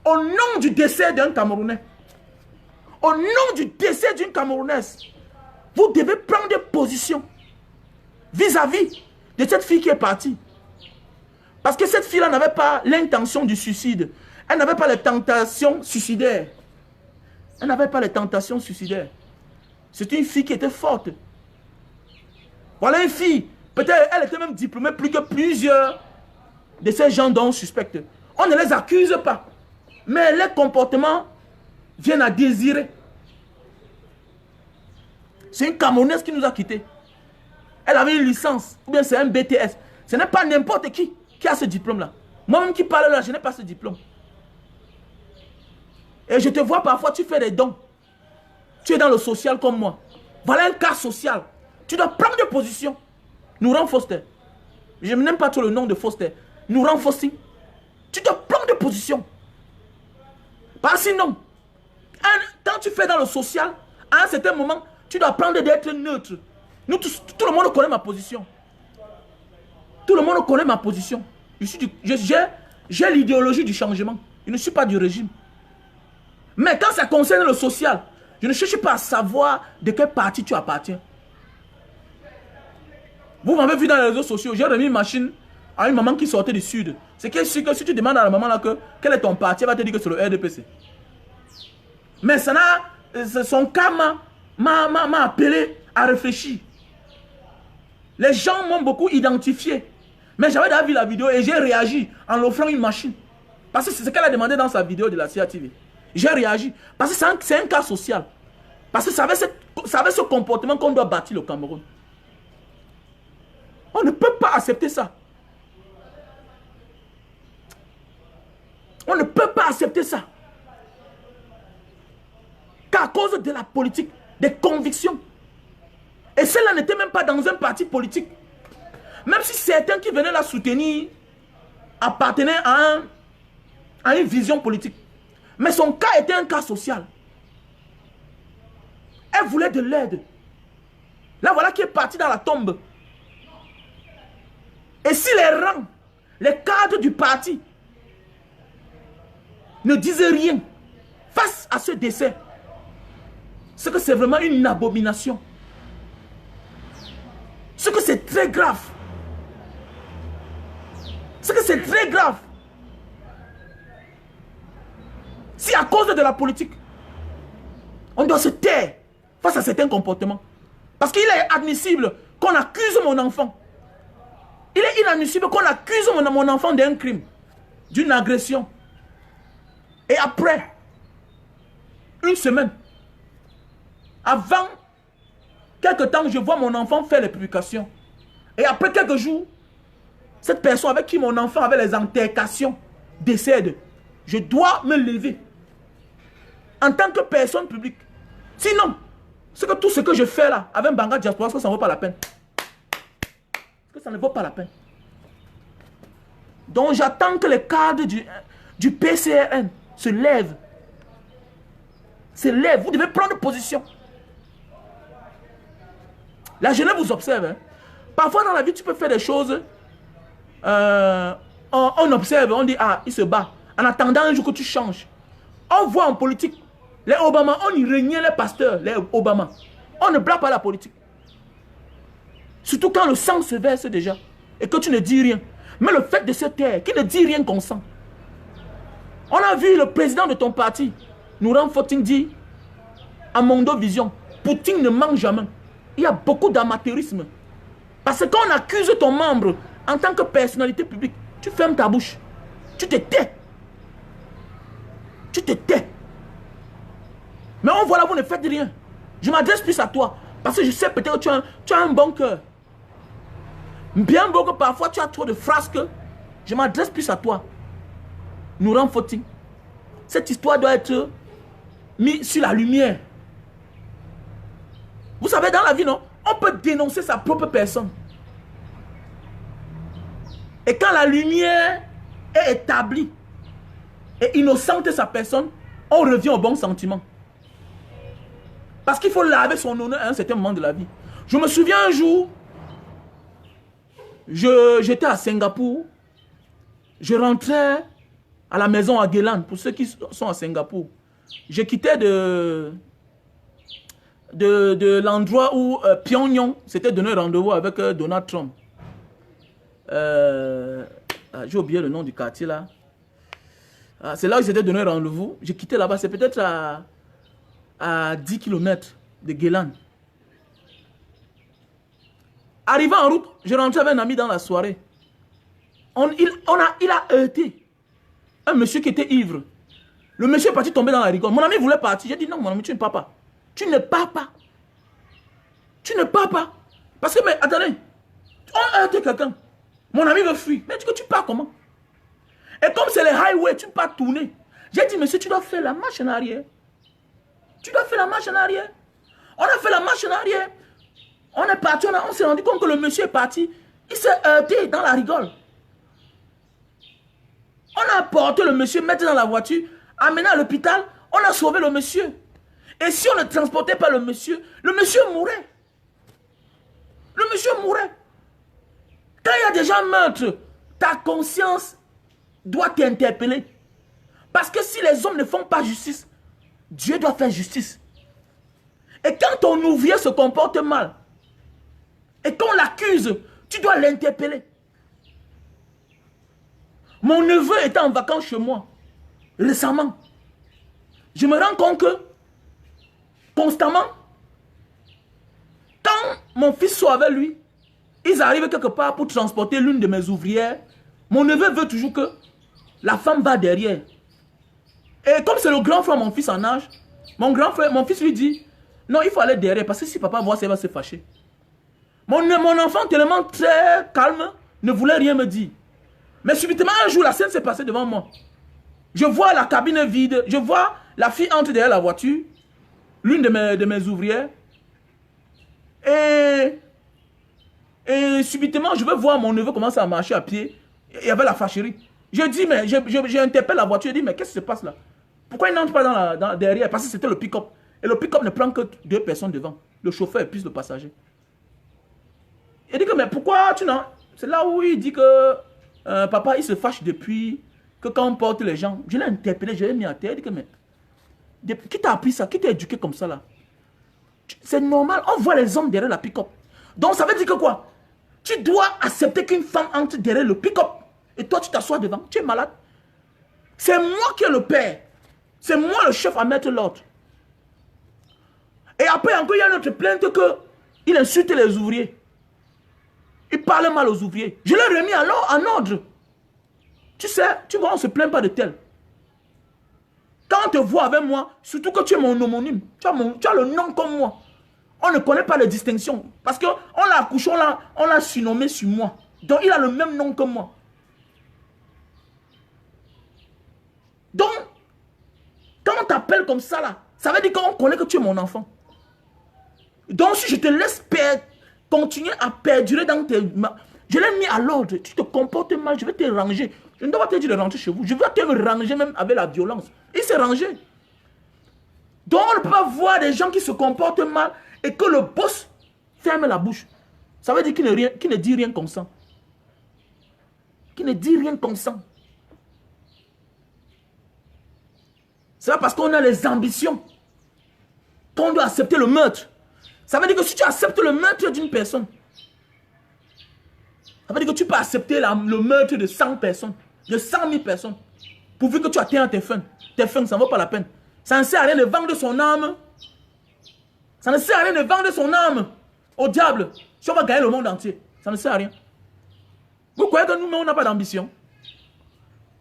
au nom du décès d'un Camerounais. Au nom du décès d'une Camerounaise, vous devez prendre position vis-à-vis de cette fille qui est partie. Parce que cette fille-là n'avait pas l'intention du suicide. Elle n'avait pas les tentations suicidaires. Elle n'avait pas les tentations suicidaires. C'est une fille qui était forte. Voilà une fille. Peut-être elle était même diplômée plus que plusieurs de ces gens dont on suspecte. On ne les accuse pas. Mais les comportements viennent à désirer. C'est une Camerounaise qui nous a quittés. Elle avait une licence, ou bien c'est un BTS. Ce n'est pas n'importe qui a ce diplôme-là. Moi-même qui parle là, je n'ai pas ce diplôme. Et je te vois parfois, tu fais des dons. Tu es dans le social comme moi. Voilà un cas social. Tu dois prendre des positions. Nouran Foster. Je n'aime pas trop le nom de Foster. Nouran Foster. Tu dois prendre des positions. Parce que sinon, quand tu fais dans le social, à un certain moment, tu dois prendre d'être neutre. Nous tous, tout le monde connaît ma position. Tout le monde connaît ma position. J'ai l'idéologie du changement. Je ne suis pas du régime. Mais quand ça concerne le social, je ne cherche pas à savoir de quel parti tu appartiens. Vous m'avez vu dans les réseaux sociaux, j'ai remis une machine à une maman qui sortait du sud. C'est que si tu demandes à la maman là quel est ton parti, elle va te dire que c'est le RDPC. Mais son cas m'a appelé à réfléchir. Les gens m'ont beaucoup identifié. Mais j'avais déjà vu la vidéo et j'ai réagi en l'offrant une machine. Parce que c'est ce qu'elle a demandé dans sa vidéo de la CATV. J'ai réagi. Parce que c'est un cas social. Parce que ça avait ce comportement qu'on doit bâtir le Cameroun. On ne peut pas accepter ça. On ne peut pas accepter ça. Qu'à cause de la politique, des convictions. Et celle-là n'était même pas dans un parti politique. Même si certains qui venaient la soutenir appartenaient à une vision politique. Mais son cas était un cas social. Elle voulait de l'aide. Là, voilà qui est parti dans la tombe. Et si les rangs, les cadres du parti ne disaient rien face à ce décès, c'est que c'est vraiment une abomination. C'est que c'est très grave. C'est que c'est très grave. Si à cause de la politique, on doit se taire face à certains comportements. Parce qu'il est admissible qu'on accuse mon enfant. Il est inadmissible qu'on accuse mon enfant d'un crime, d'une agression. Et après, une semaine, avant quelques temps, je vois mon enfant faire les publications. Et après quelques jours, cette personne avec qui mon enfant avait les altercations décède. Je dois me lever en tant que personne publique. Sinon, c'est que tout ce que je fais là, avec Mbanga Diaspora, ça ne vaut pas la peine. Que ça ne vaut pas la peine. Donc j'attends que les cadres du PCRN se lèvent. Se lèvent. Vous devez prendre position. La jeunesse vous observe. Hein. Parfois dans la vie, tu peux faire des choses. On observe, on dit, ah, il se bat. En attendant un jour que tu changes. On voit en politique, les Obama, on y régnait les pasteurs, les Obama. On ne blague pas la politique. Surtout quand le sang se verse déjà. Et que tu ne dis rien. Mais le fait de se taire, qui ne dit rien qu'on sent. On a vu le président de ton parti, Nourhan Foting, dit à Mondo Vision, Poutine ne ment jamais. Il y a beaucoup d'amateurisme. Parce que quand on accuse ton membre en tant que personnalité publique, tu fermes ta bouche. Tu te tais. Tu te tais. Mais on voit là, vous ne faites rien. Je m'adresse plus à toi. Parce que je sais peut-être que tu as un bon cœur. Bien beau que parfois tu as trop de frasques. Je m'adresse plus à toi. Nourhan Foting. Cette histoire doit être mise sur la lumière. Vous savez, dans la vie, non, on peut dénoncer sa propre personne. Et quand la lumière est établie et innocente sa personne, on revient au bon sentiment. Parce qu'il faut laver son honneur à un certain moment de la vie. Je me souviens un jour, j'étais à Singapour, je rentrais à la maison à Guélan, pour ceux qui sont à Singapour. Je quittais de l'endroit où Pyongyang s'était donné rendez-vous avec Donald Trump. J'ai oublié le nom du quartier là. C'est là où ils s'étaient donné rendez-vous. J'ai quitté là-bas, c'est peut-être à 10 km de Guélan. Arrivé en route, je rentrais avec un ami dans la soirée. Il a heurté un monsieur qui était ivre. Le monsieur est parti tomber dans la rigole. Mon ami voulait partir. J'ai dit non, mon ami, tu ne pars pas. Tu ne pars pas. Tu ne pars pas. Parce que, mais attendez, on a heurté quelqu'un. Mon ami veut fuir. Mais tu pars comment? Et comme c'est les highways, tu pars tourner. J'ai dit, monsieur, tu dois faire la marche en arrière. Tu dois faire la marche en arrière. On a fait la marche en arrière. On est parti, on s'est rendu compte que le monsieur est parti. Il s'est heurté dans la rigole. On a porté le monsieur, mettre dans la voiture, amené à l'hôpital. On a sauvé le monsieur. Et si on ne transportait pas le monsieur mourait. Le monsieur mourait. Quand il y a des gens meurtres, ta conscience doit t'interpeller. Parce que si les hommes ne font pas justice, Dieu doit faire justice. Et quand ton ouvrier se comporte mal, et qu'on l'accuse, tu dois l'interpeller. Mon neveu était en vacances chez moi, récemment. Je me rends compte que, constamment, quand mon fils soit avec lui, ils arrivent quelque part pour transporter l'une de mes ouvrières. Mon neveu veut toujours que la femme va derrière. Et comme c'est le grand frère, mon fils en âge, mon fils lui dit, non, il faut aller derrière, parce que si papa voit ça, il va se fâcher. Mon enfant, tellement très calme, ne voulait rien me dire. Mais subitement, un jour, la scène s'est passée devant moi. Je vois la cabine vide, je vois la fille entre derrière la voiture, l'une de mes ouvrières. Et subitement, je veux voir mon neveu commencer à marcher à pied. Il y avait la fâcherie. Je dis, mais j'interpelle la voiture, je dis, mais qu'est-ce qui se passe là? Pourquoi il n'entre pas derrière? Parce que c'était le pick-up. Et le pick-up ne prend que 2 personnes devant. Le chauffeur et plus le passager. Il dit que, mais pourquoi tu n'as... C'est là où il dit que papa, il se fâche depuis que quand on porte les gens. Je l'ai interpellé, je l'ai mis à terre. Il dit que, mais qui t'a appris ça? Qui t'a éduqué comme ça là? C'est normal, on voit les hommes derrière la pick-up. Donc ça veut dire que quoi? Tu dois accepter qu'une femme entre derrière le pick-up. Et toi, tu t'assois devant. Tu es malade. C'est moi qui est le père. C'est moi le chef à mettre l'ordre. Et après encore, il y a une autre plainte qu'il insulte les ouvriers. Il parle mal aux ouvriers. Je l'ai remis alors en ordre. Tu sais, tu vois, on ne se plaint pas de tel. Quand on te voit avec moi, surtout que tu es mon homonyme, tu as le nom comme moi. On ne connaît pas les distinctions. Parce qu'on l'a accouché, on l'a surnommé sur moi. Donc il a le même nom que moi. Donc, quand on t'appelle comme ça là, ça veut dire qu'on connaît que tu es mon enfant. Donc si je te laisse continuer à perdurer dans tes... Je l'ai mis à l'ordre. Tu te comportes mal, je vais te ranger. Je ne dois pas te dire de rentrer chez vous. Je vais te ranger même avec la violence. Il s'est rangé. Donc on ne peut pas voir des gens qui se comportent mal et que le boss Ferme la bouche. Ça veut dire qu'il ne dit rien consent. Qu'il ne dit rien consent. C'est pas parce qu'on a les ambitions qu'on doit accepter le meurtre. Ça veut dire que si tu acceptes le meurtre d'une personne, ça veut dire que tu peux accepter le meurtre de 100 personnes, de 100 000 personnes, pourvu que tu atteignes tes fins. Tes fins, ça ne vaut pas la peine. Ça ne sert à rien de vendre son âme. Ça ne sert à rien de vendre son âme au diable si on va gagner le monde entier. Ça ne sert à rien. Vous croyez que nous, on n'a pas d'ambition?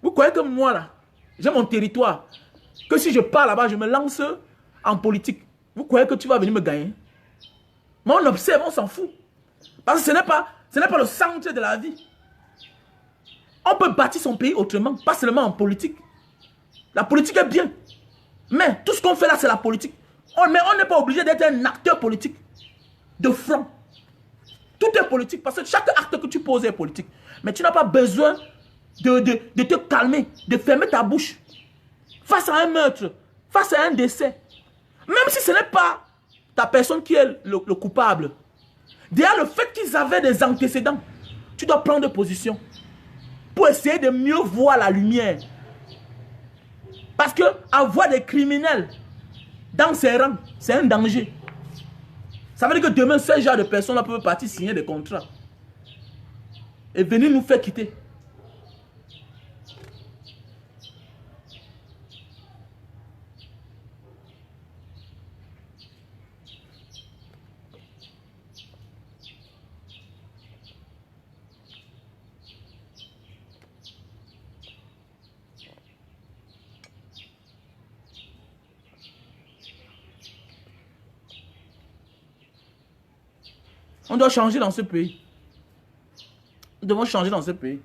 Vous croyez que moi, là, j'ai mon territoire, que si je pars là-bas, je me lance en politique. Vous croyez que tu vas venir me gagner? Mais on observe, on s'en fout. Parce que ce n'est pas le centre de la vie. On peut bâtir son pays autrement, pas seulement en politique. La politique est bien. Mais tout ce qu'on fait là, c'est la politique. Mais on n'est pas obligé d'être un acteur politique de front. Tout est politique parce que chaque acte que tu poses est politique. Mais tu n'as pas besoin de te calmer, de fermer ta bouche. Face à un meurtre, face à un décès. Même si ce n'est pas ta personne qui est le coupable. Derrière le fait qu'ils avaient des antécédents, tu dois prendre position pour essayer de mieux voir la lumière. Parce que avoir des criminels dans ses rangs, c'est un danger. Ça veut dire que demain, ce genre de personnes-là peuvent partir signer des contrats et venir nous faire quitter. On doit changer dans ce pays. Nous devons changer dans ce pays.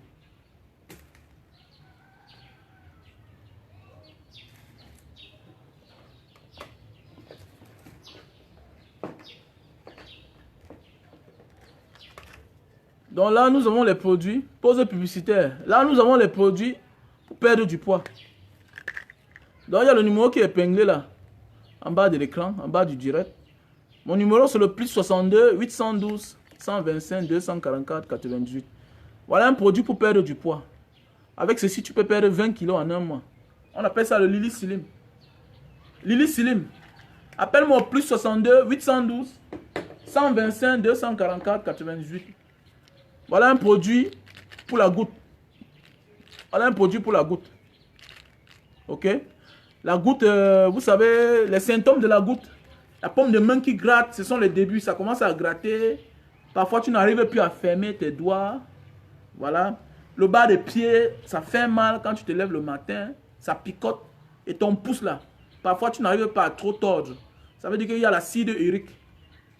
Donc là, nous avons les produits, pause publicitaire. Là, nous avons les produits pour perdre du poids. Donc il y a le numéro qui est épinglé là, en bas de l'écran, en bas du direct. Mon numéro, c'est le plus 62 812 125 244 98. Voilà un produit pour perdre du poids. Avec ceci, tu peux perdre 20 kilos en un mois. On appelle ça le Lily Slim. Lily Slim. Appelle-moi au plus 62 812 125 244 98. Voilà un produit pour la goutte. Voilà un produit pour la goutte. Ok? La goutte, vous savez, les symptômes de la goutte. La paume de main qui gratte, ce sont les débuts. Ça commence à gratter. Parfois, tu n'arrives plus à fermer tes doigts. Voilà. Le bas des pieds, ça fait mal quand tu te lèves le matin. Ça picote. Et ton pouce là, parfois, tu n'arrives pas à trop tordre. Ça veut dire qu'il y a l'acide urique.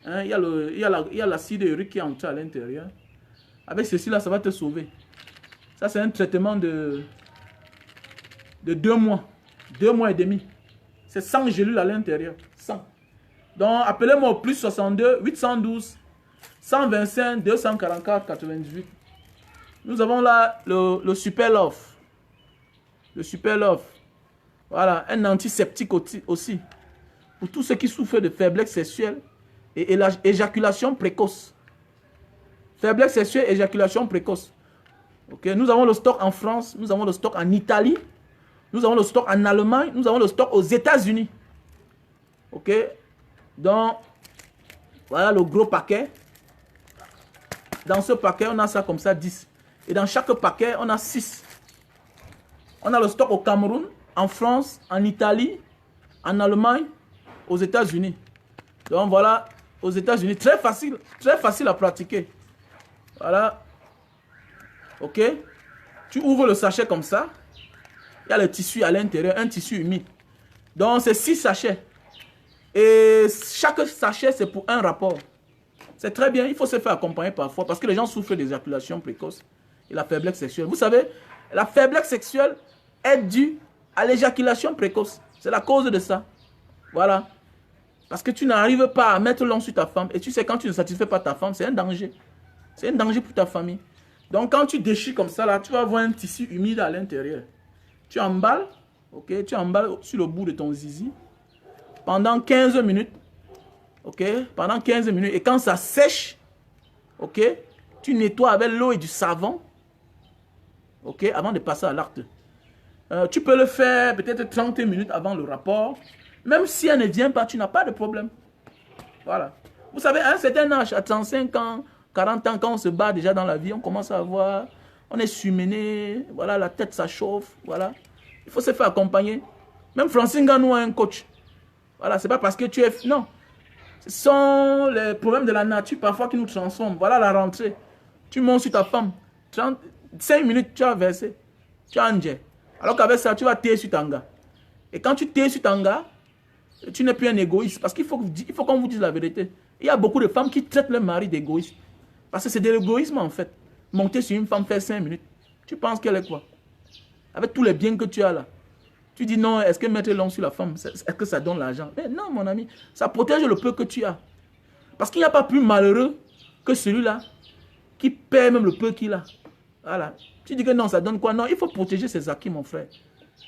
Hein? Il y a l'acide urique qui est entré à l'intérieur. Avec ceci là, ça va te sauver. Ça, c'est un traitement de 2 mois. 2 mois et demi. C'est 100 gélules à l'intérieur. 100. Donc, appelez-moi au plus 62 812 125 244 98. Nous avons là le Super Love. Le Super Love. Voilà, un antiseptique aussi. Pour tous ceux qui souffrent de faiblesse sexuelle et éjaculation précoce. Faiblesse sexuelle, éjaculation précoce. Ok, nous avons le stock en France, nous avons le stock en Italie, nous avons le stock en Allemagne, nous avons le stock aux États-Unis. Ok. Donc, voilà le gros paquet. Dans ce paquet, on a ça comme ça, 10. Et dans chaque paquet, on a 6. On a le stock au Cameroun, en France, en Italie, en Allemagne, aux États-Unis. Donc voilà, aux États-Unis, très facile à pratiquer. Voilà. Ok. Tu ouvres le sachet comme ça. Il y a le tissu à l'intérieur, un tissu humide. Donc c'est 6 sachets. Et chaque sachet, c'est pour un rapport. C'est très bien, il faut se faire accompagner parfois parce que les gens souffrent d'éjaculation précoce et la faiblesse sexuelle. Vous savez, la faiblesse sexuelle est due à l'éjaculation précoce. C'est la cause de ça. Voilà. Parce que tu n'arrives pas à mettre l'on sur ta femme. Et tu sais, quand tu ne satisfais pas ta femme, c'est un danger. C'est un danger pour ta famille. Donc quand tu déchires comme ça, là, tu vas avoir un tissu humide à l'intérieur. Tu emballes, ok, tu emballes sur le bout de ton zizi pendant 15 minutes. ok, pendant 15 minutes. Et quand ça sèche, ok, tu nettoies avec l'eau et du savon, ok, avant de passer à l'acte. Tu peux le faire peut-être 30 minutes avant le rapport. Même si elle ne vient pas, tu n'as pas de problème. Voilà. Vous savez, à un certain âge, à 35 ans, 40 ans, quand on se bat déjà dans la vie, on commence à voir, on est surmené, voilà, la tête ça chauffe, voilà. Il faut se faire accompagner. Même Francine Ganou a un coach. Voilà, c'est pas parce que tu es... Non. Ce sont les problèmes de la nature parfois qui nous transforment. Voilà la rentrée. Tu montes sur ta femme. 5 minutes, tu as versé. Tu as un jet. Alors qu'avec ça, tu vas taire sur ton gars. Et quand tu taires sur ton gars, tu n'es plus un égoïste. Parce qu'il faut qu'on vous dise la vérité. Il y a beaucoup de femmes qui traitent leur mari d'égoïste. Parce que c'est de l'égoïsme en fait. Monter sur une femme, faire 5 minutes. Tu penses qu'elle est quoi? Avec tous les biens que tu as là. Tu dis non, est-ce que mettre long sur la femme, est-ce que ça donne l'argent? Mais non, mon ami, ça protège le peu que tu as. Parce qu'il n'y a pas plus malheureux que celui-là qui perd même le peu qu'il a. Voilà. Tu dis que non, ça donne quoi? Non, il faut protéger ses acquis, mon frère.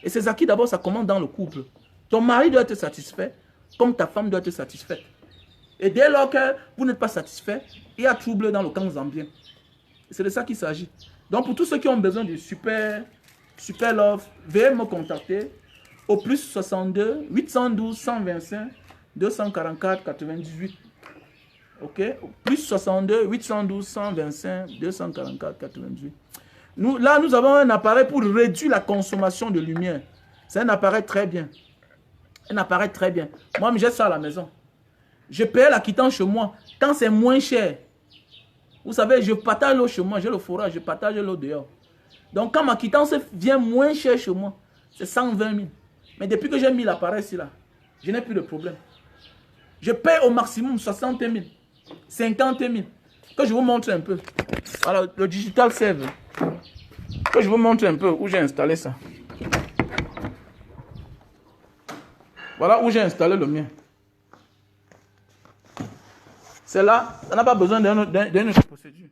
Et ses acquis, d'abord, ça commence dans le couple. Ton mari doit être satisfait, comme ta femme doit être satisfaite. Et dès lors que vous n'êtes pas satisfait, il y a trouble dans le camp zambien. C'est de ça qu'il s'agit. Donc, pour tous ceux qui ont besoin du super love, veuillez me contacter au plus 62 812 125 244 98. Ok? Au plus 62 812 125 244 98. Là, nous avons un appareil pour réduire la consommation de lumière. C'est un appareil très bien. Un appareil très bien. Moi, j'ai ça à la maison. Je paye la quittance chez moi quand c'est moins cher. Vous savez, je partage l'eau chez moi, j'ai le forage, je partage l'eau dehors. Donc, quand ma quittance vient moins cher chez moi, c'est 120 000. Mais depuis que j'ai mis l'appareil ici, là, je n'ai plus de problème. Je paye au maximum 60 000, 50 000. Que je vous montre un peu. Voilà, le Digital Save. Que je vous montre un peu où j'ai installé ça. Voilà où j'ai installé le mien. C'est là, ça n'a pas besoin d'une autre procédure.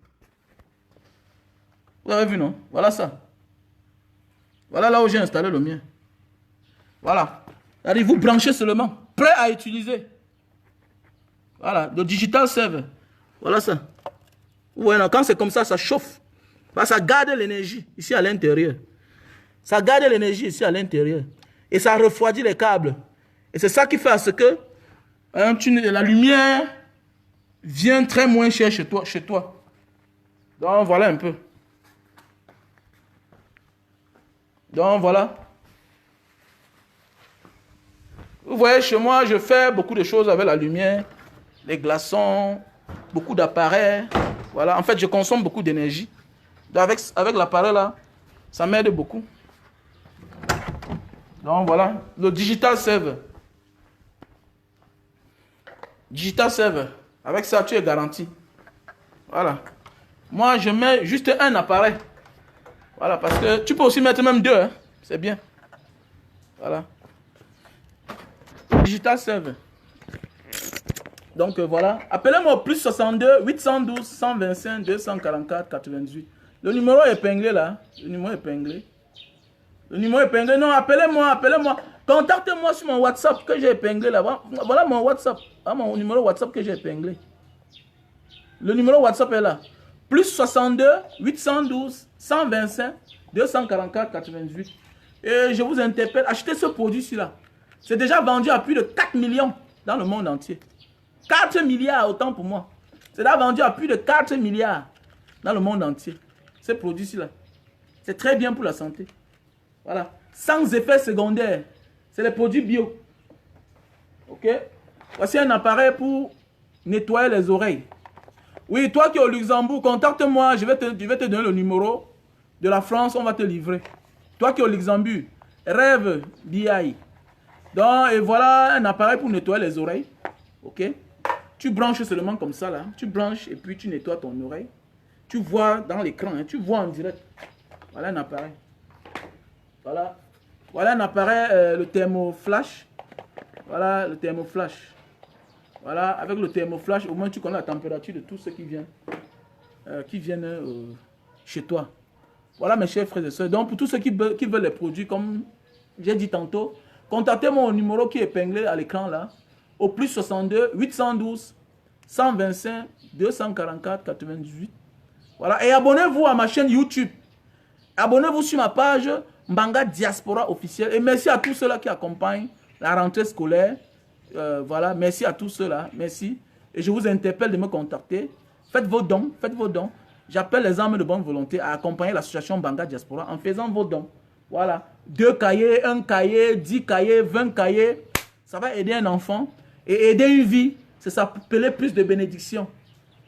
Vous avez vu, non? Voilà ça. Voilà là où j'ai installé le mien. Voilà. Allez, vous branchez seulement. Prêt à utiliser. Voilà, le Digital Save. Voilà ça. Vous voyez, quand c'est comme ça, ça chauffe. Bah, ça garde l'énergie ici à l'intérieur. Ça garde l'énergie ici à l'intérieur. Et ça refroidit les câbles. Et c'est ça qui fait à ce que la lumière vient très moins cher chez toi. Donc voilà un peu. Donc voilà. Vous voyez, chez moi, je fais beaucoup de choses avec la lumière. Les glaçons, beaucoup d'appareils. Voilà, en fait, je consomme beaucoup d'énergie. Donc avec l'appareil là, ça m'aide beaucoup. Donc voilà, le Digital Save. Digital Save. Avec ça, tu es garanti. Voilà. Moi, je mets juste un appareil. Voilà, parce que tu peux aussi mettre même deux. Hein. C'est bien. Voilà. Digital Save. Donc voilà. Appelez-moi au plus 62 812 125 244 98. Le numéro est épinglé là. Le numéro est épinglé. Le numéro est épinglé. Non, appelez-moi. Contactez-moi sur mon WhatsApp que j'ai épinglé là. Voilà mon WhatsApp. Voilà mon numéro WhatsApp que j'ai épinglé. Le numéro WhatsApp est là. Plus 62 812 125 244 98. Et je vous interpelle, achetez ce produit-ci là. C'est déjà vendu à plus de 4 millions dans le monde entier. 4 milliards, autant pour moi. C'est déjà vendu à plus de 4 milliards dans le monde entier. Ce produit-ci là. C'est très bien pour la santé. Voilà. Sans effet secondaire. C'est les produits bio. Ok? Voici un appareil pour nettoyer les oreilles. Oui, toi qui es au Luxembourg, contacte-moi. Je vais te donner le numéro de la France. On va te livrer. Toi qui es au Luxembourg, Rêve BI. Donc, et voilà un appareil pour nettoyer les oreilles. Ok? Tu branches seulement comme ça là. Tu branches et puis tu nettoies ton oreille. Tu vois dans l'écran. Hein, tu vois en direct. Voilà un appareil. Voilà. Voilà un appareil, le thermoflash. Voilà le thermoflash. Voilà, avec le thermoflash, au moins tu connais la température de tous ceux qui viennent chez toi. Voilà mes chers frères et sœurs. Donc pour tous ceux qui veulent les produits, comme j'ai dit tantôt, contactez-moi au numéro qui est épinglé à l'écran là. au plus 62 812 125 244 98. Voilà. Et abonnez-vous à ma chaîne YouTube. Abonnez-vous sur ma page Mbanga Diaspora officielle. Et merci à tous ceux-là qui accompagnent la rentrée scolaire. Voilà. Merci à tous ceux-là. Merci. Et je vous interpelle de me contacter. Faites vos dons. Faites vos dons. J'appelle les âmes de bonne volonté à accompagner l'association Mbanga Diaspora en faisant vos dons. Voilà. 2 cahiers, 1 cahier, 10 cahiers, 20 cahiers. Ça va aider un enfant et aider une vie. C'est s'appeler plus de bénédictions.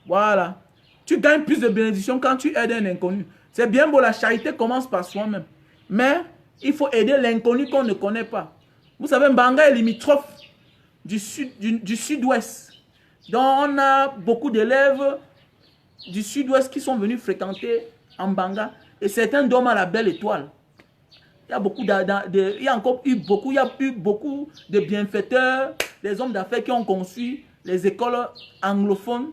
Voilà. Tu gagnes plus de bénédictions quand tu aides un inconnu. C'est bien beau, la charité commence par soi-même. Mais il faut aider l'inconnu qu'on ne connaît pas. Vous savez, Mbanga est limitrophe du sud-ouest. Donc on a beaucoup d'élèves du sud-ouest qui sont venus fréquenter en Mbanga. Et certains dorment à la Belle Étoile. Il y a beaucoup il y a encore eu beaucoup, il y a eu beaucoup de bienfaiteurs, des hommes d'affaires qui ont conçu les écoles anglophones,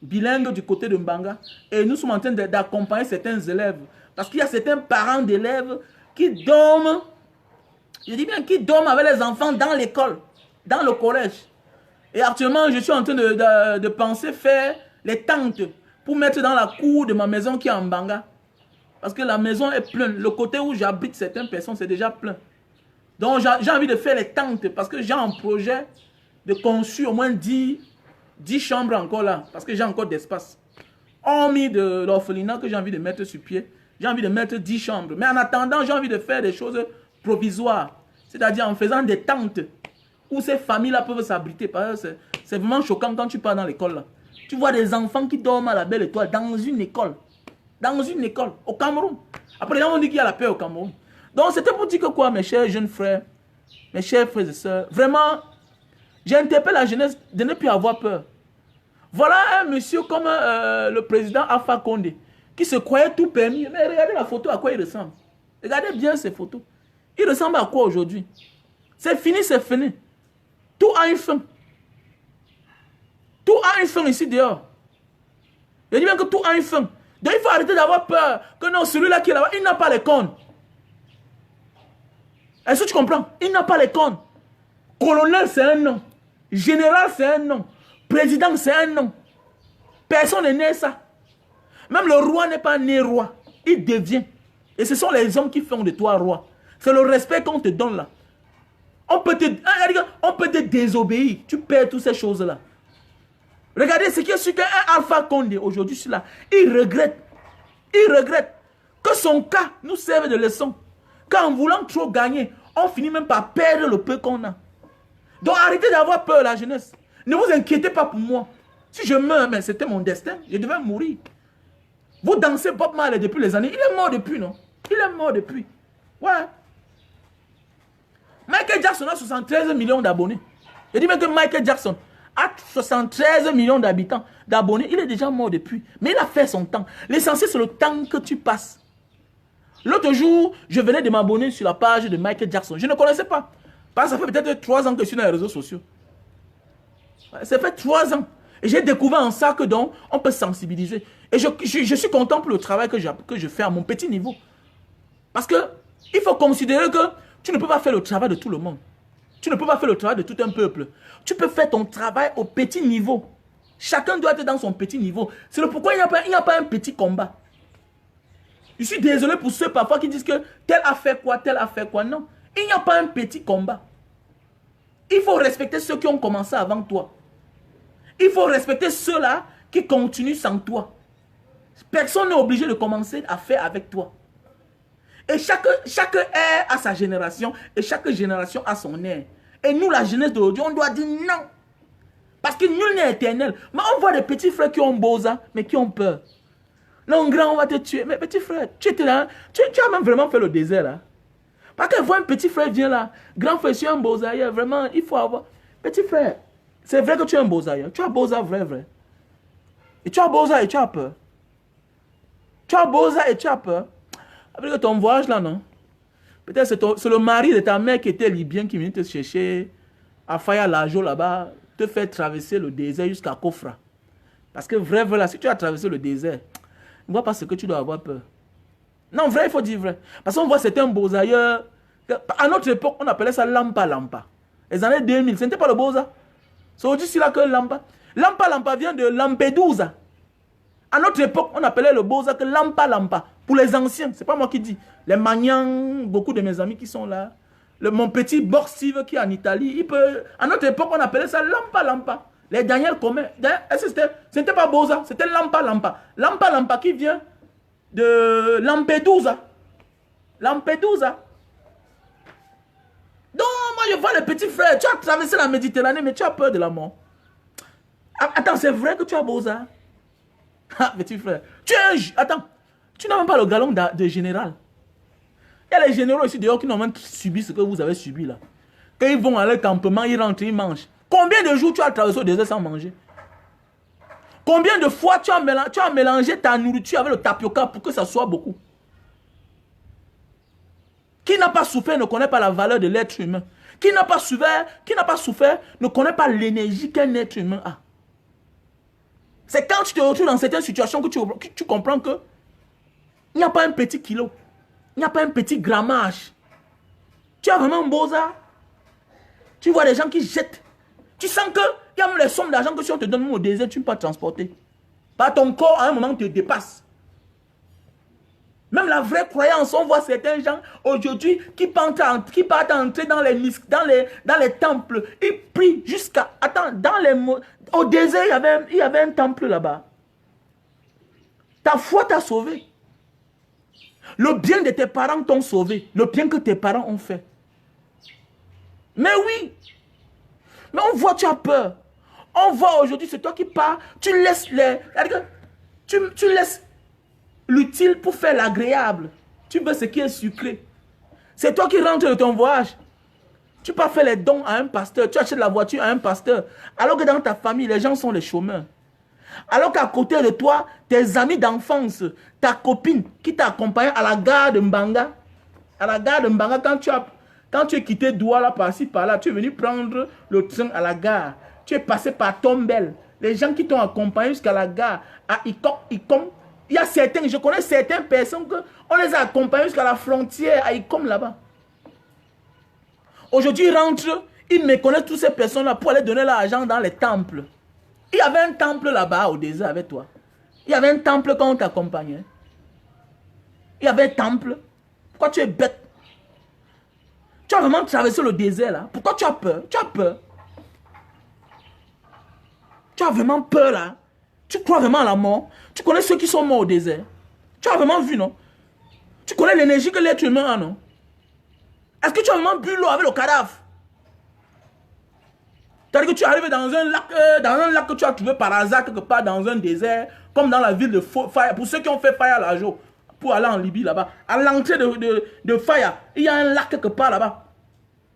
bilingues du côté de Mbanga. Et nous sommes en train d'accompagner certains élèves. Parce qu'il y a certains parents d'élèves qui dorment, je dis bien qui dorment avec les enfants dans l'école, dans le collège. Et actuellement, je suis en train de penser faire les tentes pour mettre dans la cour de ma maison qui est en Mbanga. Parce que la maison est pleine. Le côté où j'habite certaines personnes, c'est déjà plein. Donc, j'ai envie de faire les tentes parce que j'ai un projet de construire au moins 10 chambres encore là. Parce que j'ai encore d'espace. Hormis de l'orphelinat que j'ai envie de mettre sur pied, j'ai envie de mettre 10 chambres. Mais en attendant, j'ai envie de faire des choses provisoires. C'est-à-dire en faisant des tentes où ces familles-là peuvent s'abriter. Parce que c'est vraiment choquant quand tu pars dans l'école là. Tu vois des enfants qui dorment à la Belle Étoile dans une école. Dans une école, au Cameroun. Après, les gens ont dit qu'il y a la paix au Cameroun. Donc, c'était pour dire que quoi, mes chers jeunes frères, mes chers frères et sœurs, vraiment, j'interpelle la jeunesse de ne plus avoir peur. Voilà un monsieur comme le président Alpha Condé, qui se croyait tout permis. Mais regardez la photo, à quoi il ressemble. Regardez bien ces photos. Il ressemble à quoi aujourd'hui? C'est fini, c'est fini. Tout a une fin. Tout a une fin ici dehors. Je dis bien que tout a une fin. Donc il faut arrêter d'avoir peur que non, celui-là qui est là-bas, il n'a pas les cornes. Est-ce que tu comprends? Il n'a pas les cornes. Colonel, c'est un nom. Général, c'est un nom. Président, c'est un nom. Personne n'est né ça. Même le roi n'est pas né roi. Il devient. Et ce sont les hommes qui font de toi roi. C'est le respect qu'on te donne là. On peut te désobéir. Tu perds toutes ces choses-là. Regardez ce qui est sûr qu'un Alpha Condé aujourd'hui là, il regrette que son cas nous serve de leçon. Qu'en voulant trop gagner, on finit même par perdre le peu qu'on a. Donc arrêtez d'avoir peur la jeunesse. Ne vous inquiétez pas pour moi. Si je meurs, mais c'était mon destin, je devais mourir. Vous dansez Bob Marley depuis les années, il est mort depuis, non? Il est mort depuis. Ouais. Michael Jackson a 73 millions d'abonnés. Je dis même que Michael Jackson a 73 millions d'habitants, d'abonnés. Il est déjà mort depuis. Mais il a fait son temps. L'essentiel, c'est le temps que tu passes. L'autre jour, je venais de m'abonner sur la page de Michael Jackson. Je ne connaissais pas. Parce que ça fait peut-être 3 ans que je suis dans les réseaux sociaux. Ça fait 3 ans. Et j'ai découvert en ça que donc, on peut sensibiliser. Et je suis content pour le travail que je fais à mon petit niveau. Parce que il faut considérer que tu ne peux pas faire le travail de tout le monde. Tu ne peux pas faire le travail de tout un peuple. Tu peux faire ton travail au petit niveau. Chacun doit être dans son petit niveau. C'est le pourquoi il n'y a pas un petit combat. Je suis désolé pour ceux parfois qui disent que tel a fait quoi, tel a fait quoi. Non, il n'y a pas un petit combat. Il faut respecter ceux qui ont commencé avant toi. Il faut respecter ceux-là qui continuent sans toi. Personne n'est obligé de commencer à faire avec toi. Et chaque ère a sa génération et chaque génération a son ère. Et nous, la jeunesse d'aujourd'hui, on doit dire non. Parce que nul n'est éternel. Mais on voit des petits frères qui ont beau ça, mais qui ont peur. Non, grand, on va te tuer. Mais petit frère, tu étais là. Tu as même vraiment fait le désert là. Parce qu'elle voit un petit frère vient là. Grand frère, tu es un beau ailleurs. Vraiment, il faut avoir. Petit frère, c'est vrai que tu es un beau ailleurs. Tu as beau ça, vrai. Et tu as beau ça et tu as peur. Tu as beau ça et tu as peur. Après ton voyage là, non? Peut-être c'est le mari de ta mère qui était libyen qui venait te chercher à Faya Lajo là-bas, te faire traverser le désert jusqu'à Kofra. Parce que vrai, là, si tu as traversé le désert, ne vois pas ce que tu dois avoir peur. Non, vrai, il faut dire vrai. Parce qu'on voit certains beaux ailleurs. À notre époque, on appelait ça lampa. Les années 2000, ce n'était pas le beau ça. C'est aussi là que Lampa. Lampa vient de Lampedusa. À notre époque, on appelait le Boza que Lampa. Pour les anciens, c'est pas moi qui dis. Les Magnans, beaucoup de mes amis qui sont là. Mon petit Box Steve qui est en Italie, il peut... À notre époque, on appelait ça Lampa. Les Daniel communs. C'était pas Boza, c'était Lampa. Lampa qui vient de Lampedusa. Donc, moi, je vois le petit frère. Tu as traversé la Méditerranée, mais tu as peur de la mort. Attends, c'est vrai que tu as Boza? Ah, petit frère. Attends, tu n'as même pas le galon de général. Il y a les généraux ici dehors qui n'ont même subi ce que vous avez subi là. Quand ils vont à leur campement, ils rentrent, ils mangent. Combien de jours tu as traversé au désert sans manger? Combien de fois tu as mélangé ta nourriture avec le tapioca pour que ça soit beaucoup? Qui n'a pas souffert ne connaît pas la valeur de l'être humain. Qui n'a pas souffert ne connaît pas l'énergie qu'un être humain a. C'est quand tu te retrouves dans certaines situations que tu comprends que il n'y a pas un petit kilo. Il n'y a pas un petit grammage. Tu as vraiment un beau ça. Tu vois des gens qui jettent. Tu sens qu'il y a même les sommes d'argent que si on te donne même au désert, tu ne peux pas transporter. Par ton corps, à un moment, te dépasse. Même la vraie croyance, on voit certains gens aujourd'hui qui partent entrer dans les temples. Ils prient jusqu'à... Attends, au désert, il y avait un temple là-bas. Ta foi t'a sauvé. Le bien de tes parents t'ont sauvé. Le bien que tes parents ont fait. Mais oui. Mais on voit, tu as peur. On voit aujourd'hui, c'est toi qui pars. Tu laisses tu laisses l'utile pour faire l'agréable. Tu veux ce qui est sucré. C'est toi qui rentres de ton voyage. Tu peux faire les dons à un pasteur. Tu achètes la voiture à un pasteur. Alors que dans ta famille, les gens sont les chômeurs. Alors qu'à côté de toi, tes amis d'enfance, ta copine qui t'a accompagné à la gare de Mbanga. À la gare de Mbanga, quand tu es quitté Douala par-ci, par-là, tu es venu prendre le train à la gare. Tu es passé par Tombel. Les gens qui t'ont accompagné jusqu'à la gare, à Ikom. Il y a certains, je connais certaines personnes qu'on les a accompagnés jusqu'à la frontière à Ikom là-bas. Aujourd'hui, ils rentrent, ils me connaissent toutes ces personnes-là pour aller donner l'argent dans les temples. Il y avait un temple là-bas au désert avec toi. Il y avait un temple quand on t'accompagnait. Il y avait un temple. Pourquoi tu es bête? Tu as vraiment traversé le désert là. Pourquoi tu as peur? Tu as peur. Tu as vraiment peur là. Tu crois vraiment à la mort. Tu connais ceux qui sont morts au désert. Tu as vraiment vu, non? Tu connais l'énergie que l'être humain a, non? Est-ce que tu as vraiment bu l'eau avec le cadavre? C'est-à-dire que tu es arrivé dans un lac que tu as trouvé par hasard quelque part dans un désert, comme dans la ville de Faya. Pour ceux qui ont fait Faya Lajo, pour aller en Libye là-bas, à l'entrée de Faya, il y a un lac quelque part là-bas.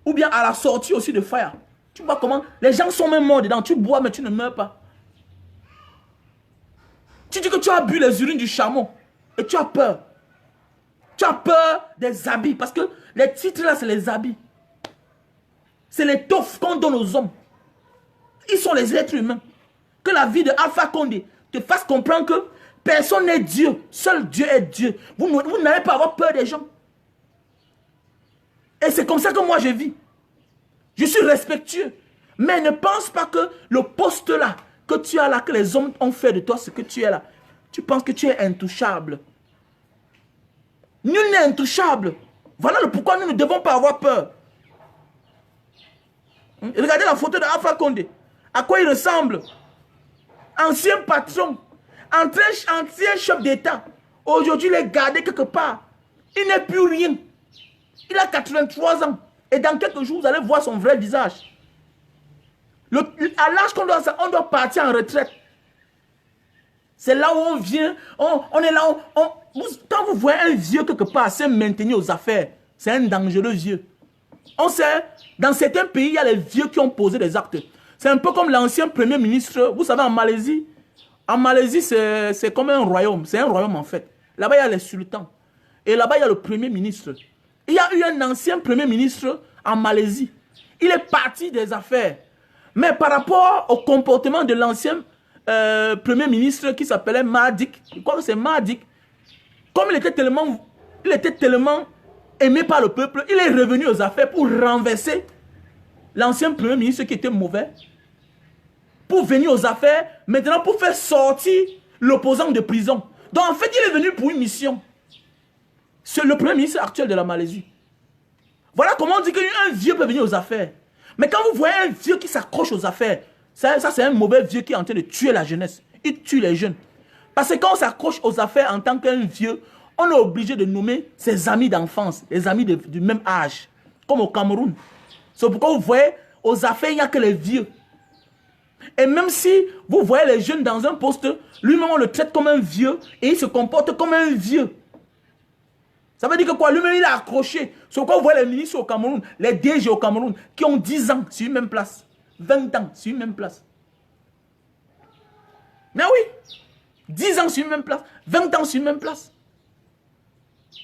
Ou bien à la sortie aussi de Faya. Tu vois comment les gens sont même morts dedans. Tu bois mais tu ne meurs pas. Tu dis que tu as bu les urines du chameau et tu as peur. Tu as peur des habits parce que les titres là c'est les habits. C'est les toffes qu'on donne aux hommes. Ils sont les êtres humains. Que la vie de Alpha Condé te fasse comprendre que personne n'est Dieu. Seul Dieu est Dieu. Vous n'allez pas avoir peur des gens. Et c'est comme ça que moi je vis. Je suis respectueux. Mais ne pense pas que le poste là, que tu as là, que les hommes ont fait de toi ce que tu es là. Tu penses que tu es intouchable. Nul n'est intouchable. Voilà le pourquoi nous ne devons pas avoir peur. Regardez la photo de Alpha Condé. À quoi il ressemble? Ancien patron, ancien chef d'État. Aujourd'hui, il est gardé quelque part. Il n'est plus rien. Il a 83 ans. Et dans quelques jours, vous allez voir son vrai visage. À l'âge qu'on doit, on doit partir en retraite. C'est là où on vient. On est là. Quand vous voyez un vieux quelque part se maintenir aux affaires, c'est un dangereux vieux. On sait, dans certains pays, il y a les vieux qui ont posé des actes. C'est un peu comme l'ancien premier ministre, vous savez, en Malaisie. En Malaisie, c'est comme un royaume. C'est un royaume en fait. Là-bas, il y a les sultans. Et là-bas, il y a le premier ministre. Il y a eu un ancien premier ministre en Malaisie. Il est parti des affaires. Mais par rapport au comportement de l'ancien premier ministre qui s'appelait Mahathir, je crois que c'est Mahathir, comme il était tellement aimé par le peuple, il est revenu aux affaires pour renverser l'ancien premier ministre qui était mauvais. pour venir aux affaires, maintenant pour faire sortir l'opposant de prison. Donc en fait, il est venu pour une mission. C'est le premier ministre actuel de la Malaisie. Voilà comment on dit qu'un vieux peut venir aux affaires. Mais quand vous voyez un vieux qui s'accroche aux affaires, ça c'est un mauvais vieux qui est en train de tuer la jeunesse. Il tue les jeunes. Parce que quand on s'accroche aux affaires en tant qu'un vieux, on est obligé de nommer ses amis d'enfance, les amis du même âge, comme au Cameroun. C'est pourquoi vous voyez, aux affaires, il n'y a que les vieux. Et même si vous voyez les jeunes dans un poste, lui-même on le traite comme un vieux et il se comporte comme un vieux. Ça veut dire que quoi? Lui-même il est accroché. C'est pourquoi vous voyez les ministres au Cameroun, les DG au Cameroun, qui ont 10 ans sur une même place, 20 ans sur une même place. Mais oui, 10 ans sur une même place, 20 ans sur une même place.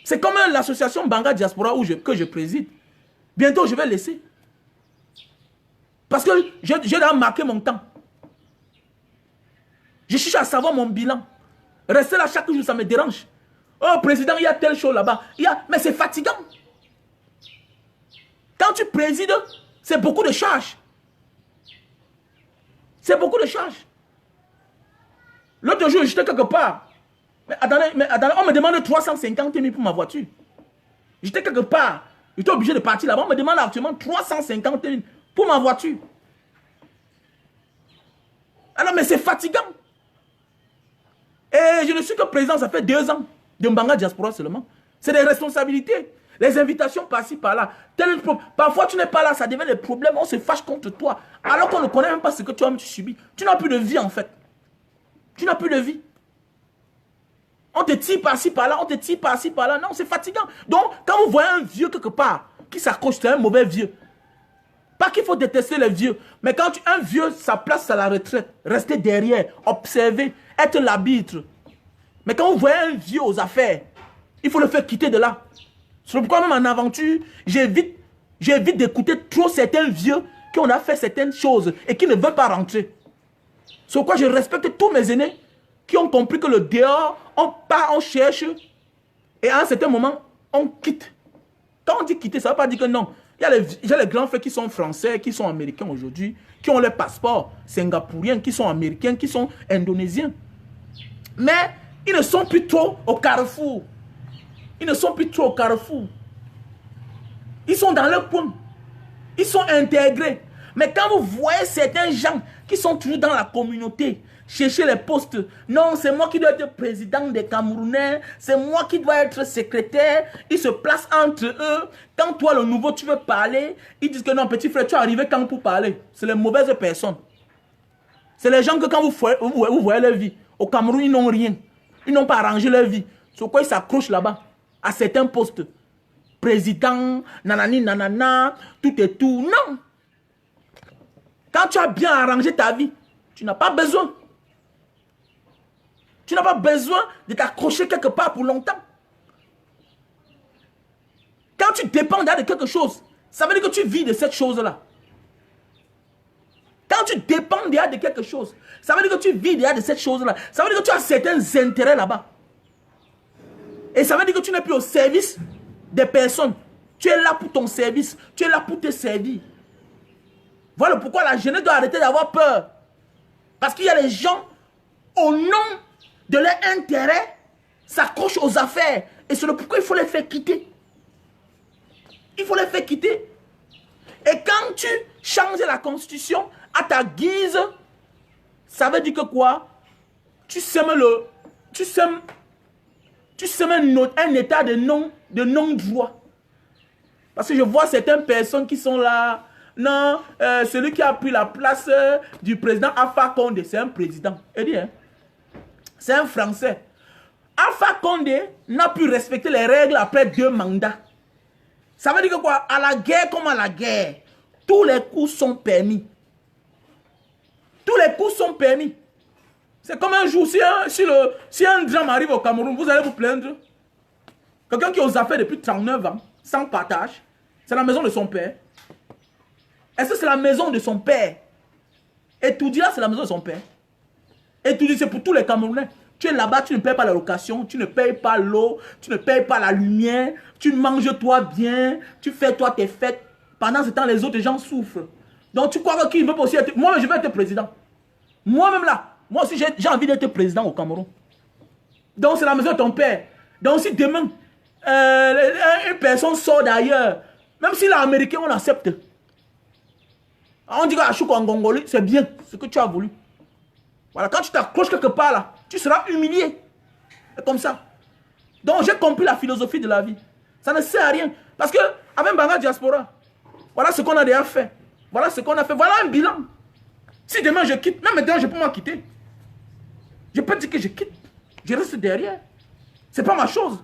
C'est comme l'association Banga Diaspora que je préside. Bientôt je vais laisser. Parce que j'ai déjà marqué mon temps. Je cherche à savoir mon bilan. Rester là chaque jour, ça me dérange. Oh, président, il y a telle chose là-bas. Mais c'est fatigant. Quand tu présides, c'est beaucoup de charges. C'est beaucoup de charges. L'autre jour, j'étais quelque part. Mais attendez, on me demande 350 000 pour ma voiture. J'étais quelque part. J'étais obligé de partir là-bas. On me demande actuellement 350 000 pour ma voiture. Alors, mais c'est fatigant. Et je ne suis que président, ça fait 2 ans de Mbanga Diaspora seulement. C'est des responsabilités. Les invitations par-ci, par-là. Parfois, tu n'es pas là, ça devient des problèmes. On se fâche contre toi. Alors qu'on ne connaît même pas ce que tu subis. Tu n'as plus de vie, en fait. Tu n'as plus de vie. On te tire par-ci, par-là. On te tire par-ci, par-là. Non, c'est fatigant. Donc, quand vous voyez un vieux quelque part qui s'accroche, c'est un mauvais vieux. Pas qu'il faut détester les vieux. Mais quand un vieux, sa place à la retraite, rester derrière, observer, être l'arbitre. Mais quand vous voyez un vieux aux affaires, il faut le faire quitter de là. C'est pourquoi même en aventure, j'évite d'écouter trop certains vieux qui ont fait certaines choses et qui ne veulent pas rentrer. C'est pourquoi je respecte tous mes aînés qui ont compris que le dehors, on part, on cherche et à un certain moment, on quitte. Quand on dit quitter, ça ne veut pas dire que non. Il y a les grands frères qui sont français, qui sont américains aujourd'hui, qui ont leur passeport singapouriens, qui sont américains, qui sont indonésiens. Mais ils ne sont plus trop au carrefour. Ils ne sont plus trop au carrefour. Ils sont dans leur coin. Ils sont intégrés. Mais quand vous voyez certains gens qui sont toujours dans la communauté, chercher les postes, non, c'est moi qui dois être président des Camerounais, c'est moi qui dois être secrétaire, ils se placent entre eux. Quand toi, le nouveau, tu veux parler, ils disent que non, petit frère, tu es arrivé quand pour parler. C'est les mauvaises personnes. C'est les gens que quand vous voyez leur vie, au Cameroun, ils n'ont rien. Ils n'ont pas arrangé leur vie. Sur quoi ils s'accrochent là-bas, à certains postes. Président, nanani, nanana, tout et tout. Non. Quand tu as bien arrangé ta vie, tu n'as pas besoin. Tu n'as pas besoin de t'accrocher quelque part pour longtemps. Quand tu dépends de quelque chose, ça veut dire que tu vis de cette chose-là. Quand tu dépends de quelque chose, ça veut dire que tu vis de cette chose-là. Ça veut dire que tu as certains intérêts là-bas. Et ça veut dire que tu n'es plus au service des personnes. Tu es là pour ton service. Tu es là pour te servir. Voilà pourquoi la jeunesse doit arrêter d'avoir peur. Parce qu'il y a les gens, au nom de leur intérêt, s'accrochent aux affaires. Et c'est pourquoi il faut les faire quitter. Il faut les faire quitter. Et quand tu changes la constitution à ta guise, ça veut dire que quoi? Tu sèmes un état de non-droit. Parce que je vois certaines personnes qui sont là. Non, celui qui a pris la place du président Alpha Condé, c'est un président. C'est un Français. Alpha Condé n'a pu respecter les règles après 2 mandats. Ça veut dire que quoi? À la guerre comme à la guerre, tous les coups sont permis. Tous les coups sont permis. C'est comme un jour, si un drame arrive au Cameroun, vous allez vous plaindre. Quelqu'un qui a fait depuis 39 ans, sans partage, c'est la maison de son père. Est-ce que c'est la maison de son père? Et tout dit là, c'est la maison de son père. Et tout dit, c'est pour tous les Camerounais. Tu es là-bas, tu ne payes pas la location, tu ne payes pas l'eau, tu ne payes pas la lumière, tu manges toi bien, tu fais toi tes fêtes. Pendant ce temps, les autres gens souffrent. Donc tu crois qu'il veut aussi être... Moi, je vais être président. Moi-même là, moi aussi j'ai envie d'être président au Cameroun. Donc c'est la maison de ton père. Donc si demain, une personne sort d'ailleurs, même s'il est américain, on l'accepte. On dit qu'Achouko Ngongoli, c'est bien ce que tu as voulu. Voilà, quand tu t'accroches quelque part là, tu seras humilié. C'est comme ça. Donc j'ai compris la philosophie de la vie. Ça ne sert à rien. Parce que, avec Mbanga Diaspora, voilà ce qu'on a déjà fait. Voilà ce qu'on a fait. Voilà un bilan. Si demain je quitte, même maintenant je peux m'en quitter. Je peux dire que je quitte. Je reste derrière. C'est pas ma chose.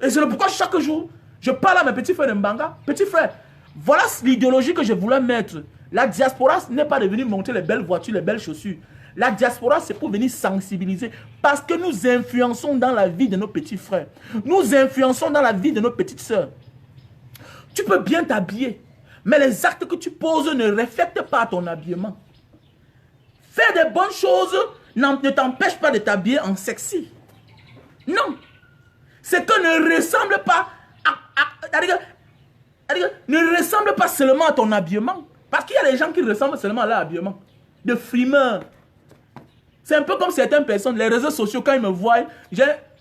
Et c'est pourquoi chaque jour, je parle à mes petits frères de Mbanga. Petit frère, voilà l'idéologie que je voulais mettre. La diaspora n'est pas de venir monter les belles voitures, les belles chaussures. La diaspora, c'est pour venir sensibiliser. Parce que nous influençons dans la vie de nos petits frères. Nous influençons dans la vie de nos petites sœurs. Tu peux bien t'habiller. Mais les actes que tu poses ne reflètent pas ton habillement. Faire des bonnes choses ne t'empêche pas de t'habiller en sexy. Non. C'est que ne ressemble pas ne ressemble pas seulement à ton habillement. Parce qu'il y a des gens qui ressemblent seulement à leur habillement. De frimeurs. C'est un peu comme certaines personnes, les réseaux sociaux, quand ils me voient,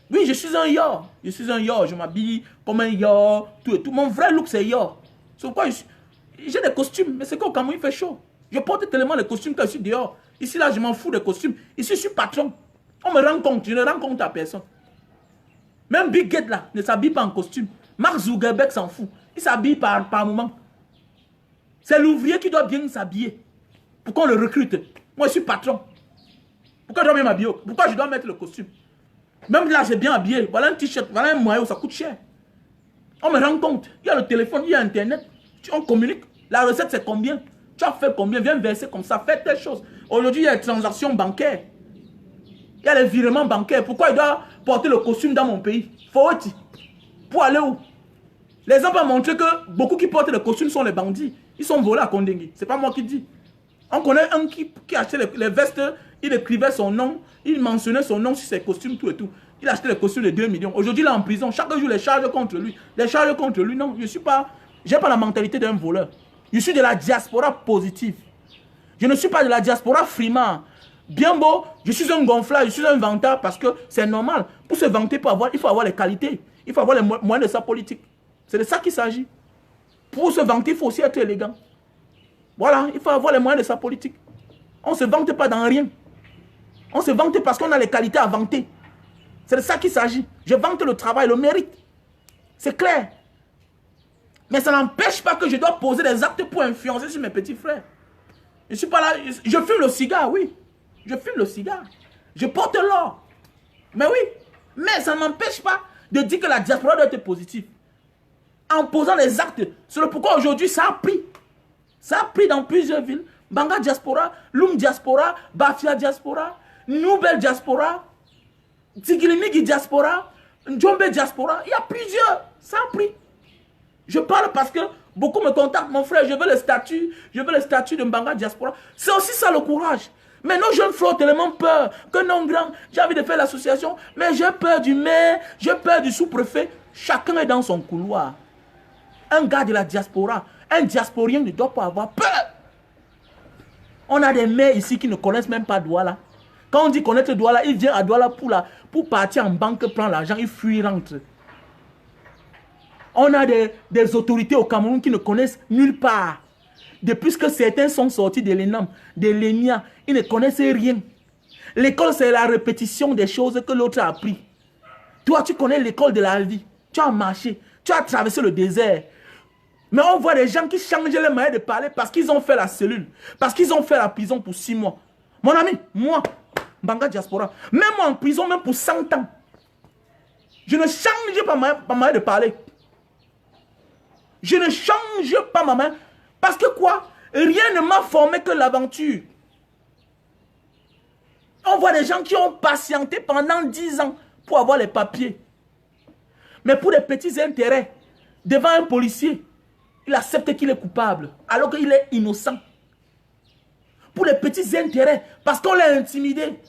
oui, je suis un yo. Je suis un yo, je m'habille comme un yo, tout et tout. Mon vrai look, c'est yo. C'est pourquoi j'ai des costumes, mais c'est qu'au Cameroun, il fait chaud. Je porte tellement les costumes que je suis dehors. Ici, là, je m'en fous des costumes. Ici, je suis patron. On me rend compte, je ne rends compte à personne. Même Big Gate, là, ne s'habille pas en costume. Mark Zuckerberg s'en fout. Il s'habille par moment. C'est l'ouvrier qui doit bien s'habiller. Pourquoi on le recrute? Moi, je suis patron. Pourquoi je dois bien m'habiller? Pourquoi je dois mettre le costume? Même là, j'ai bien habillé. Voilà un t-shirt, voilà un maillot, ça coûte cher. On me rend compte. Il y a le téléphone, il y a Internet. On communique. La recette, c'est combien? Tu as fait combien? Viens verser comme ça. Fais telle chose. Aujourd'hui, il y a les transactions bancaires. Il y a les virements bancaires. Pourquoi il doit porter le costume dans mon pays? Faut-il? Pour aller où? Les gens vont montrer que beaucoup qui portent le costume sont les bandits. Ils sont volés à Kondengui. C'est pas moi qui dis. On connaît un qui achetait les vestes, il écrivait son nom, il mentionnait son nom sur ses costumes, tout et tout. Il achetait les costumes de 2 millions. Aujourd'hui, il est en prison. Chaque jour, les charges contre lui. Les charges contre lui, non. Je ne suis pas... J'ai pas la mentalité d'un voleur. Je suis de la diaspora positive. Je ne suis pas de la diaspora frimard. Bien beau, je suis un gonflard, je suis un vantard parce que c'est normal. Pour se vanter, il faut avoir les qualités. Il faut avoir les moyens de sa politique. C'est de ça qu'il s'agit. Pour se vanter, il faut aussi être élégant. Voilà, il faut avoir les moyens de sa politique. On ne se vante pas dans rien. On se vante parce qu'on a les qualités à vanter. C'est de ça qu'il s'agit. Je vante le travail, le mérite. C'est clair. Mais ça n'empêche pas que je dois poser des actes pour influencer sur mes petits frères. Je ne suis pas là. Je fume le cigare, oui. Je fume le cigare. Je porte l'or. Mais oui. Mais ça n'empêche pas de dire que la diaspora doit être positive. En posant les actes. C'est le pourquoi aujourd'hui ça a pris. Ça a pris dans plusieurs villes. Mbanga Diaspora, Loum Diaspora, Bafia Diaspora, Nouvelle Diaspora, Tigilinigi Diaspora, Ndjombe Diaspora. Il y a plusieurs. Ça a pris. Je parle parce que beaucoup me contactent. Mon frère, je veux le statut. Je veux le statut de Mbanga Diaspora. C'est aussi ça le courage. Mais nos jeunes frères ont tellement peur que non grand, j'ai envie de faire l'association, mais j'ai peur du maire, j'ai peur du sous-préfet. Chacun est dans son couloir. Un gars de la diaspora, un diasporien ne doit pas avoir peur. On a des maires ici qui ne connaissent même pas Douala. Quand on dit connaître Douala, il vient à Douala pour partir en banque, prendre l'argent, il fuit, rentre. On a des autorités au Cameroun qui ne connaissent nulle part. Depuis que certains sont sortis de l'ENAM, de l'ENIA, ils ne connaissent rien. L'école, c'est la répétition des choses que l'autre a appris. Toi, tu connais l'école de la vie. Tu as marché, tu as traversé le désert. Mais on voit des gens qui changent les manières de parler parce qu'ils ont fait la cellule, parce qu'ils ont fait la prison pour 6 mois. Mon ami, moi, Mbanga Diaspora, même moi en prison, même pour 100 ans, je ne change pas ma manière de parler. Je ne change pas ma main. Parce que quoi? Rien ne m'a formé que l'aventure. On voit des gens qui ont patienté pendant 10 ans pour avoir les papiers. Mais pour des petits intérêts, devant un policier, il accepte qu'il est coupable, alors qu'il est innocent. Pour les petits intérêts, parce qu'on l'a intimidé.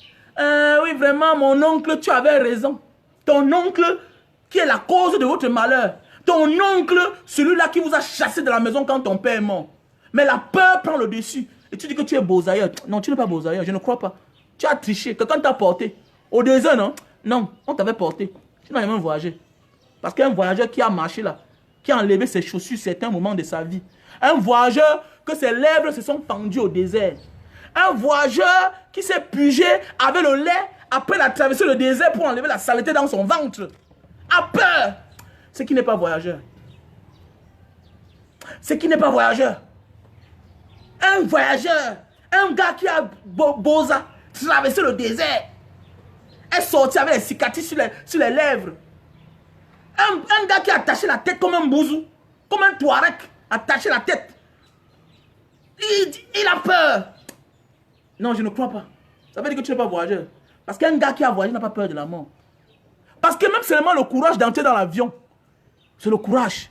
Oui, vraiment, mon oncle, tu avais raison. Ton oncle, qui est la cause de votre malheur. Ton oncle, celui-là qui vous a chassé de la maison quand ton père est mort. Mais la peur prend le dessus. Et tu dis que tu es Bozaïeur. Non, tu n'es pas Bozaïeur, je ne crois pas. Tu as triché, quelqu'un t'a porté. Au désert, non? Non, on t'avait porté. Tu n'as jamais voyagé. Parce qu'un voyageur qui a marché là, qui a enlevé ses chaussures à certains moments de sa vie. Un voyageur que ses lèvres se sont pendues au désert. Un voyageur qui s'est pugé avec le lait après la traversée le désert pour enlever la saleté dans son ventre. A peur. Ce qui n'est pas voyageur. Ce qui n'est pas voyageur. Un voyageur, un gars qui a boza, traversé le désert, est sorti avec les cicatrices sur les lèvres. Un gars qui a attaché la tête comme un bouzou, comme un touareg, attaché la tête. Il a peur. Non, je ne crois pas. Ça veut dire que tu n'es pas voyageur. Parce qu'un gars qui a voyagé n'a pas peur de la mort. Parce que même seulement le courage d'entrer dans l'avion, c'est le courage.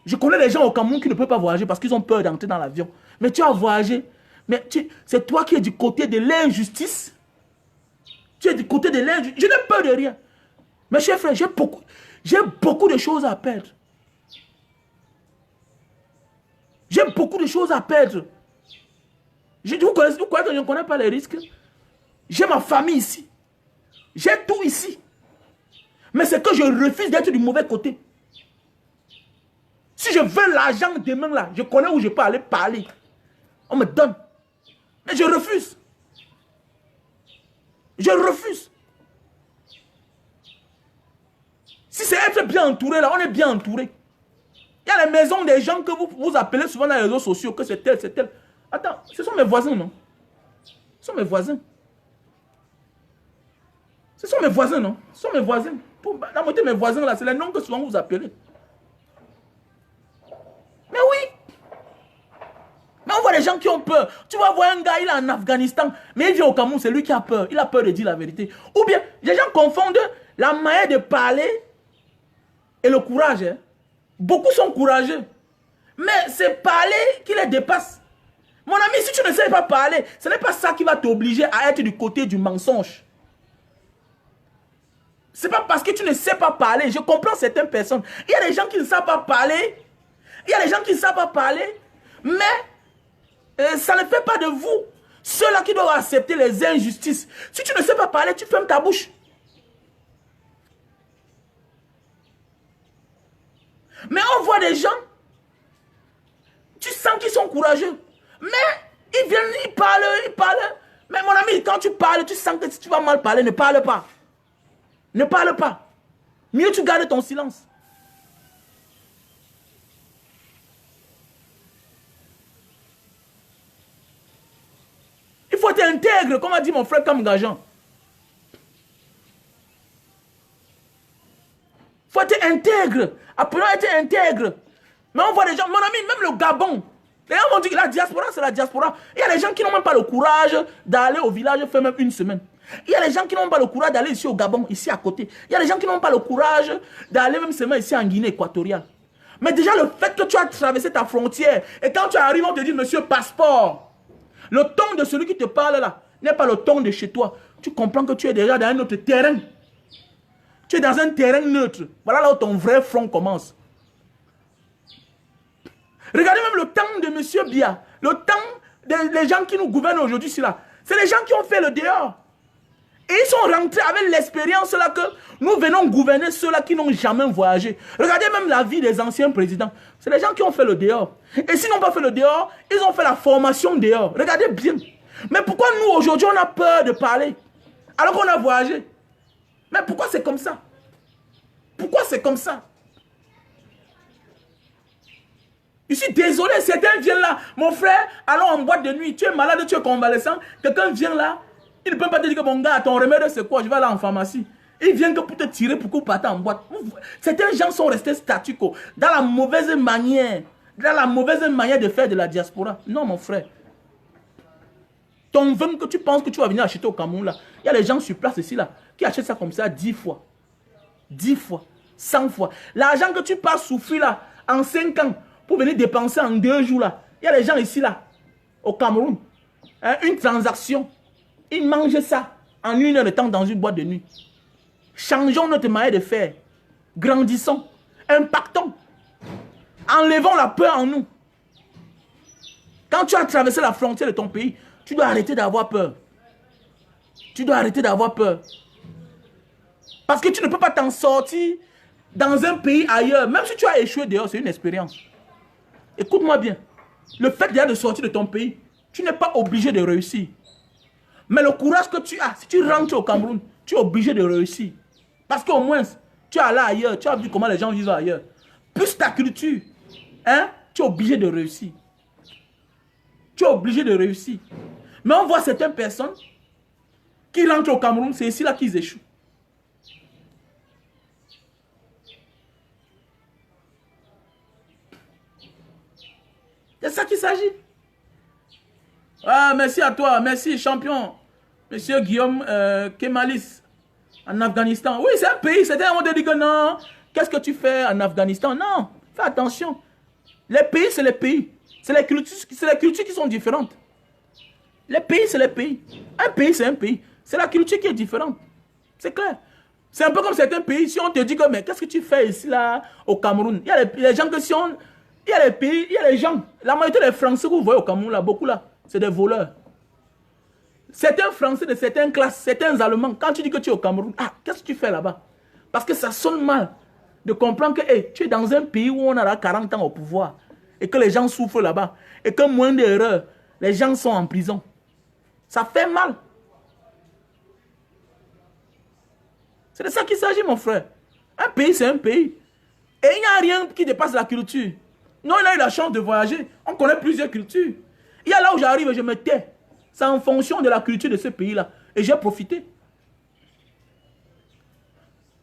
Je connais les gens au Cameroun qui ne peuvent pas voyager parce qu'ils ont peur d'entrer dans l'avion. Mais tu as voyagé. Mais c'est toi qui es du côté de l'injustice. Tu es du côté de l'injustice. Je n'ai peur de rien. Mais cher frère, j'ai beaucoup de choses à perdre. J'ai beaucoup de choses à perdre. Vous croyez que je ne connais pas les risques? J'ai ma famille ici. J'ai tout ici. Mais c'est que je refuse d'être du mauvais côté. Si je veux l'argent demain là, je connais où je peux aller parler. On me donne. Mais je refuse. Je refuse. Si c'est être bien entouré là, on est bien entouré. Il y a les maisons des gens que vous appelez souvent dans les réseaux sociaux, que c'est tel, c'est tel. Attends, ce sont mes voisins, non? Ce sont mes voisins. Ce sont mes voisins, non? Ce sont mes voisins. La moitié de mes voisins là, c'est les noms que souvent vous appelez. Mais oui. Mais on voit des gens qui ont peur. Tu vas voir un gars, il est en Afghanistan, mais il vient au Cameroun, c'est lui qui a peur. Il a peur de dire la vérité. Ou bien, les gens confondent la manière de parler et le courage. Hein. Beaucoup sont courageux. Mais c'est parler qui les dépasse. Mon ami, si tu ne sais pas parler, ce n'est pas ça qui va t'obliger à être du côté du mensonge. Ce n'est pas parce que tu ne sais pas parler. Je comprends certaines personnes. Il y a des gens qui ne savent pas parler. Il y a des gens qui ne savent pas parler. Mais ça ne fait pas de vous ceux-là qui doivent accepter les injustices. Si tu ne sais pas parler, tu fermes ta bouche. Mais on voit des gens, tu sens qu'ils sont courageux. Mais ils viennent, ils parlent. Mais mon ami, quand tu parles, tu sens que si tu vas mal parler, ne parle pas. Ne parle pas. Mieux tu gardes ton silence. Il faut être intègre, comme a dit mon frère Kamgajan. Il faut être intègre. Apprenons à être intègre. Mais on voit des gens, mon ami, même le Gabon. Les gens vont dire que la diaspora, c'est la diaspora. Il y a des gens qui n'ont même pas le courage d'aller au village faire même une semaine. Il y a des gens qui n'ont pas le courage d'aller ici au Gabon, ici à côté. Il y a des gens qui n'ont pas le courage d'aller même seulement ici en Guinée équatoriale. Mais déjà, le fait que tu as traversé ta frontière, et quand tu arrives, on te dit, monsieur, passeport. Le ton de celui qui te parle là n'est pas le ton de chez toi. Tu comprends que tu es déjà dans un autre terrain. Tu es dans un terrain neutre. Voilà là où ton vrai front commence. Regardez même le temps de monsieur Biya. Le temps des gens qui nous gouvernent aujourd'hui, c'est là. C'est les gens qui ont fait le dehors. Et ils sont rentrés avec l'expérience là que nous venons gouverner ceux-là qui n'ont jamais voyagé. Regardez même la vie des anciens présidents. C'est les gens qui ont fait le dehors. Et s'ils n'ont pas fait le dehors, ils ont fait la formation dehors. Regardez bien. Mais pourquoi nous aujourd'hui on a peur de parler alors qu'on a voyagé? Mais pourquoi c'est comme ça? Pourquoi c'est comme ça? Je suis désolé, certains viennent là. Mon frère, allons en boîte de nuit. Tu es malade, tu es convalescent. Quelqu'un vient là. Il ne peut pas te dire que mon gars, ton remède c'est quoi? Je vais aller en pharmacie. Il vient que pour te tirer pour que vous partez en boîte. Certains gens sont restés statu quo. Dans la mauvaise manière. Dans la mauvaise manière de faire de la diaspora. Non, mon frère. Ton vin que tu penses que tu vas venir acheter au Cameroun là. Il y a les gens sur place ici là. Qui achètent ça comme ça 10 fois. 10 fois. 100 fois. L'argent que tu passes souffrir là. En 5 ans. Pour venir dépenser en 2 jours là. Il y a les gens ici là. Au Cameroun. Hein, une transaction. Ils mangent ça en 1 heure de temps dans une boîte de nuit. Changeons notre manière de faire. Grandissons. Impactons. Enlevons la peur en nous. Quand tu as traversé la frontière de ton pays, tu dois arrêter d'avoir peur. Tu dois arrêter d'avoir peur. Parce que tu ne peux pas t'en sortir dans un pays ailleurs. Même si tu as échoué dehors, c'est une expérience. Écoute-moi bien. Le fait déjà de sortir de ton pays, tu n'es pas obligé de réussir. Mais le courage que tu as, si tu rentres au Cameroun, tu es obligé de réussir. Parce qu'au moins, tu es allé ailleurs, tu as vu comment les gens vivent ailleurs. Plus ta culture, hein, tu es obligé de réussir. Tu es obligé de réussir. Mais on voit certaines personnes qui rentrent au Cameroun, c'est ici là qu'ils échouent. C'est ça qu'il s'agit. Ah, merci à toi, merci champion. Monsieur Guillaume Kemalis, en Afghanistan. Oui, c'est un pays, c'est-à-dire on te dit que non. Qu'est-ce que tu fais en Afghanistan? Non, fais attention. Les pays, c'est les pays. C'est les cultures qui sont différentes. Les pays, c'est les pays. Un pays, c'est un pays. C'est la culture qui est différente. C'est clair. C'est un peu comme certains pays. Si on te dit que, mais qu'est-ce que tu fais ici, là, au Cameroun? Il y a les gens que si on... Il y a les pays, il y a les gens. La majorité des Français que vous voyez au Cameroun, là, beaucoup là, c'est des voleurs. Certains Français de certaines classes, certains Allemands, quand tu dis que tu es au Cameroun, ah, qu'est-ce que tu fais là-bas? Parce que ça sonne mal de comprendre que hey, tu es dans un pays où on a 40 ans au pouvoir et que les gens souffrent là-bas et que moins d'erreurs, les gens sont en prison. Ça fait mal. C'est de ça qu'il s'agit, mon frère. Un pays, c'est un pays. Et il n'y a rien qui dépasse la culture. Nous, on a eu la chance de voyager. On connaît plusieurs cultures. Il y a là où j'arrive et je me tais. C'est en fonction de la culture de ce pays-là. Et j'ai profité.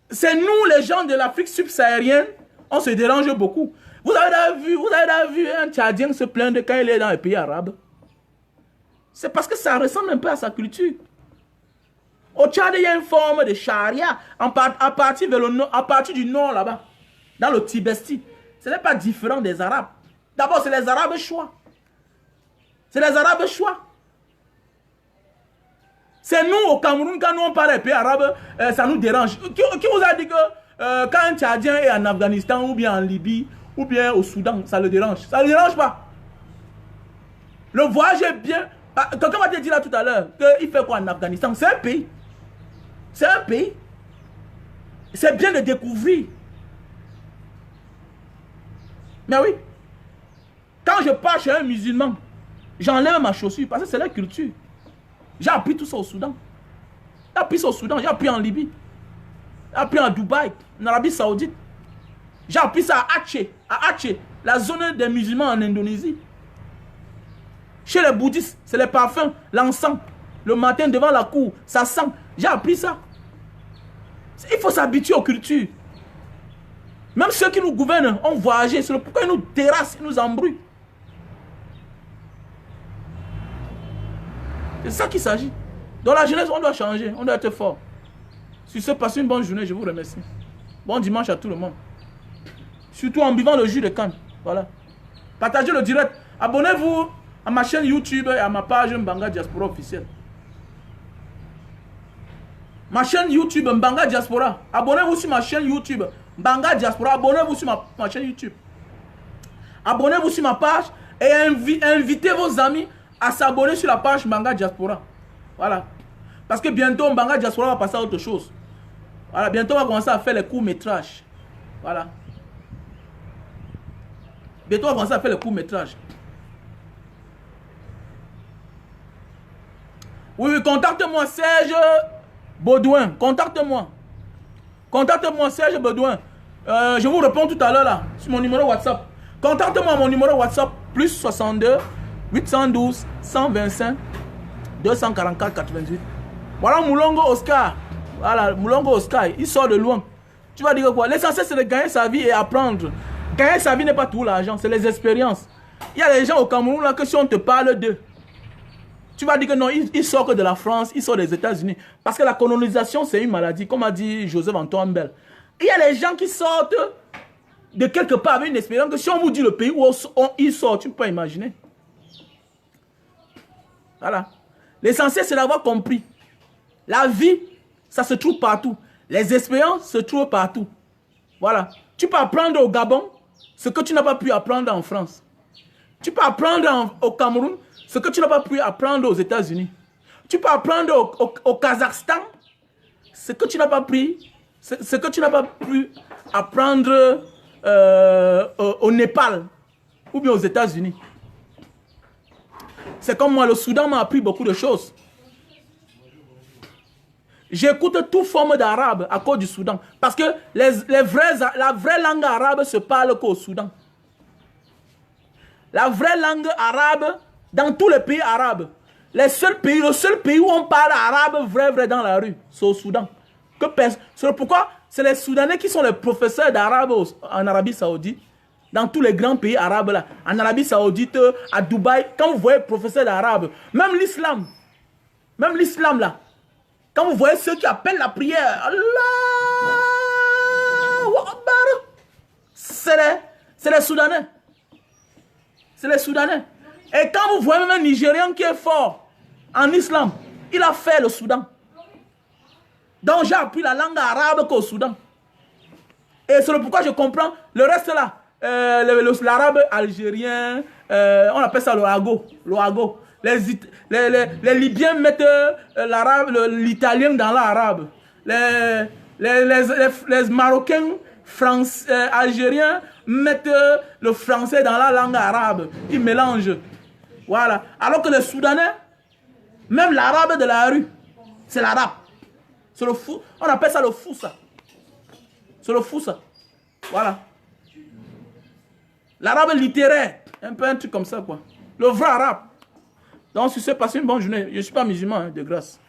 C'est nous, les gens de l'Afrique subsaharienne, on se dérange beaucoup. Vous avez vu un Tchadien se plaindre quand il est dans les pays arabes. C'est parce que ça ressemble un peu à sa culture. Au Tchad, il y a une forme de charia à partir du nord là-bas, dans le Tibesti. Ce n'est pas différent des Arabes. D'abord, c'est les Arabes choix. C'est les Arabes choix. C'est nous au Cameroun, quand nous on parle des pays arabes, ça nous dérange. Qui vous a dit que quand un Tchadien est en Afghanistan, ou bien en Libye, ou bien au Soudan, ça le dérange? Ça ne le dérange pas. Le voyage est bien. Quelqu'un m'a dit là tout à l'heure qu'il fait quoi en Afghanistan? C'est un pays. C'est un pays. C'est bien de découvrir. Mais oui, quand je pars chez un musulman, j'enlève ma chaussure parce que c'est leur culture. J'ai appris tout ça au Soudan. J'ai appris ça au Soudan, j'ai appris en Libye. J'ai appris en Dubaï, en Arabie Saoudite. J'ai appris ça à Aceh, la zone des musulmans en Indonésie. Chez les bouddhistes, c'est les parfums, l'encens. Le matin devant la cour, ça sent. J'ai appris ça. Il faut s'habituer aux cultures. Même ceux qui nous gouvernent ont voyagé. C'est pourquoi ils nous terrassent, ils nous embrouillent. C'est ça qu'il s'agit. Dans la jeunesse, on doit changer, on doit être fort. Si c'est passé une bonne journée, je vous remercie. Bon dimanche à tout le monde. Surtout en buvant le jus de canne. Voilà. Partagez le direct. Abonnez-vous à ma chaîne YouTube et à ma page Mbanga Diaspora officielle. Ma chaîne YouTube Mbanga Diaspora. Abonnez-vous sur ma chaîne YouTube Mbanga Diaspora. Abonnez-vous sur ma chaîne YouTube. Abonnez-vous sur ma page et invitez vos amis à s'abonner sur la page Mbanga Diaspora. Voilà. Parce que bientôt Mbanga Diaspora va passer à autre chose. Voilà. Bientôt on va commencer à faire les courts-métrages. Voilà. Bientôt on va commencer à faire les courts-métrages. Oui, contacte-moi Serge Baudouin. Contacte-moi. Contacte-moi Serge Baudouin. Je vous réponds tout à l'heure là, sur mon numéro WhatsApp. Contacte-moi mon numéro WhatsApp, plus 62 812 125 244 88. Voilà Moulongo Oscar. Voilà, Moulongo Oscar, il sort de loin. Tu vas dire quoi? L'essentiel c'est de gagner sa vie et apprendre. Gagner sa vie n'est pas tout l'argent, c'est les expériences. Il y a des gens au Cameroun là que si on te parle d'eux, tu vas dire que non, il sort que de la France, il sort des États-Unis. Parce que la colonisation c'est une maladie, comme a dit Joseph-Antoine Bell. Il y a des gens qui sortent de quelque part avec une expérience que si on vous dit le pays où il sort, tu ne peux pas imaginer. Voilà. L'essentiel c'est d'avoir compris. La vie, ça se trouve partout. Les expériences se trouvent partout. Voilà. Tu peux apprendre au Gabon ce que tu n'as pas pu apprendre en France. Tu peux apprendre au Cameroun ce que tu n'as pas pu apprendre aux États-Unis. Tu peux apprendre au Kazakhstan ce que tu n'as pas pu apprendre au Népal ou bien aux États-Unis. C'est comme moi, le Soudan m'a appris beaucoup de choses. J'écoute toute forme d'arabe à cause du Soudan. Parce que la vraie langue arabe se parle qu'au Soudan. La vraie langue arabe, dans tous les pays arabes, le seul pays où on parle arabe vrai dans la rue, c'est au Soudan. C'est pourquoi c'est les Soudanais qui sont les professeurs d'arabe en Arabie Saoudite. Dans tous les grands pays arabes là, en Arabie Saoudite, à Dubaï, quand vous voyez professeurs d'arabe, même l'islam là, quand vous voyez ceux qui appellent la prière, Allah, c'est les Soudanais. C'est les Soudanais. Et quand vous voyez même un Nigérian qui est fort en islam, il a fait le Soudan. Donc j'ai appris la langue arabe qu'au Soudan. Et c'est pourquoi je comprends le reste là. L'arabe algérien, on appelle ça le hago. Les Libyens mettent l'italien dans l'arabe. Les Marocains, Algériens mettent le français dans la langue arabe. Ils mélangent. Voilà. Alors que les Soudanais, même l'arabe de la rue, c'est l'arabe. C'est le fou. On appelle ça le fou, ça. C'est le fou, ça. Voilà. L'arabe littéraire. Un peu un truc comme ça, quoi. Le vrai arabe. Donc, si c'est passé une bonne journée. Je ne suis pas musulman, hein, de grâce.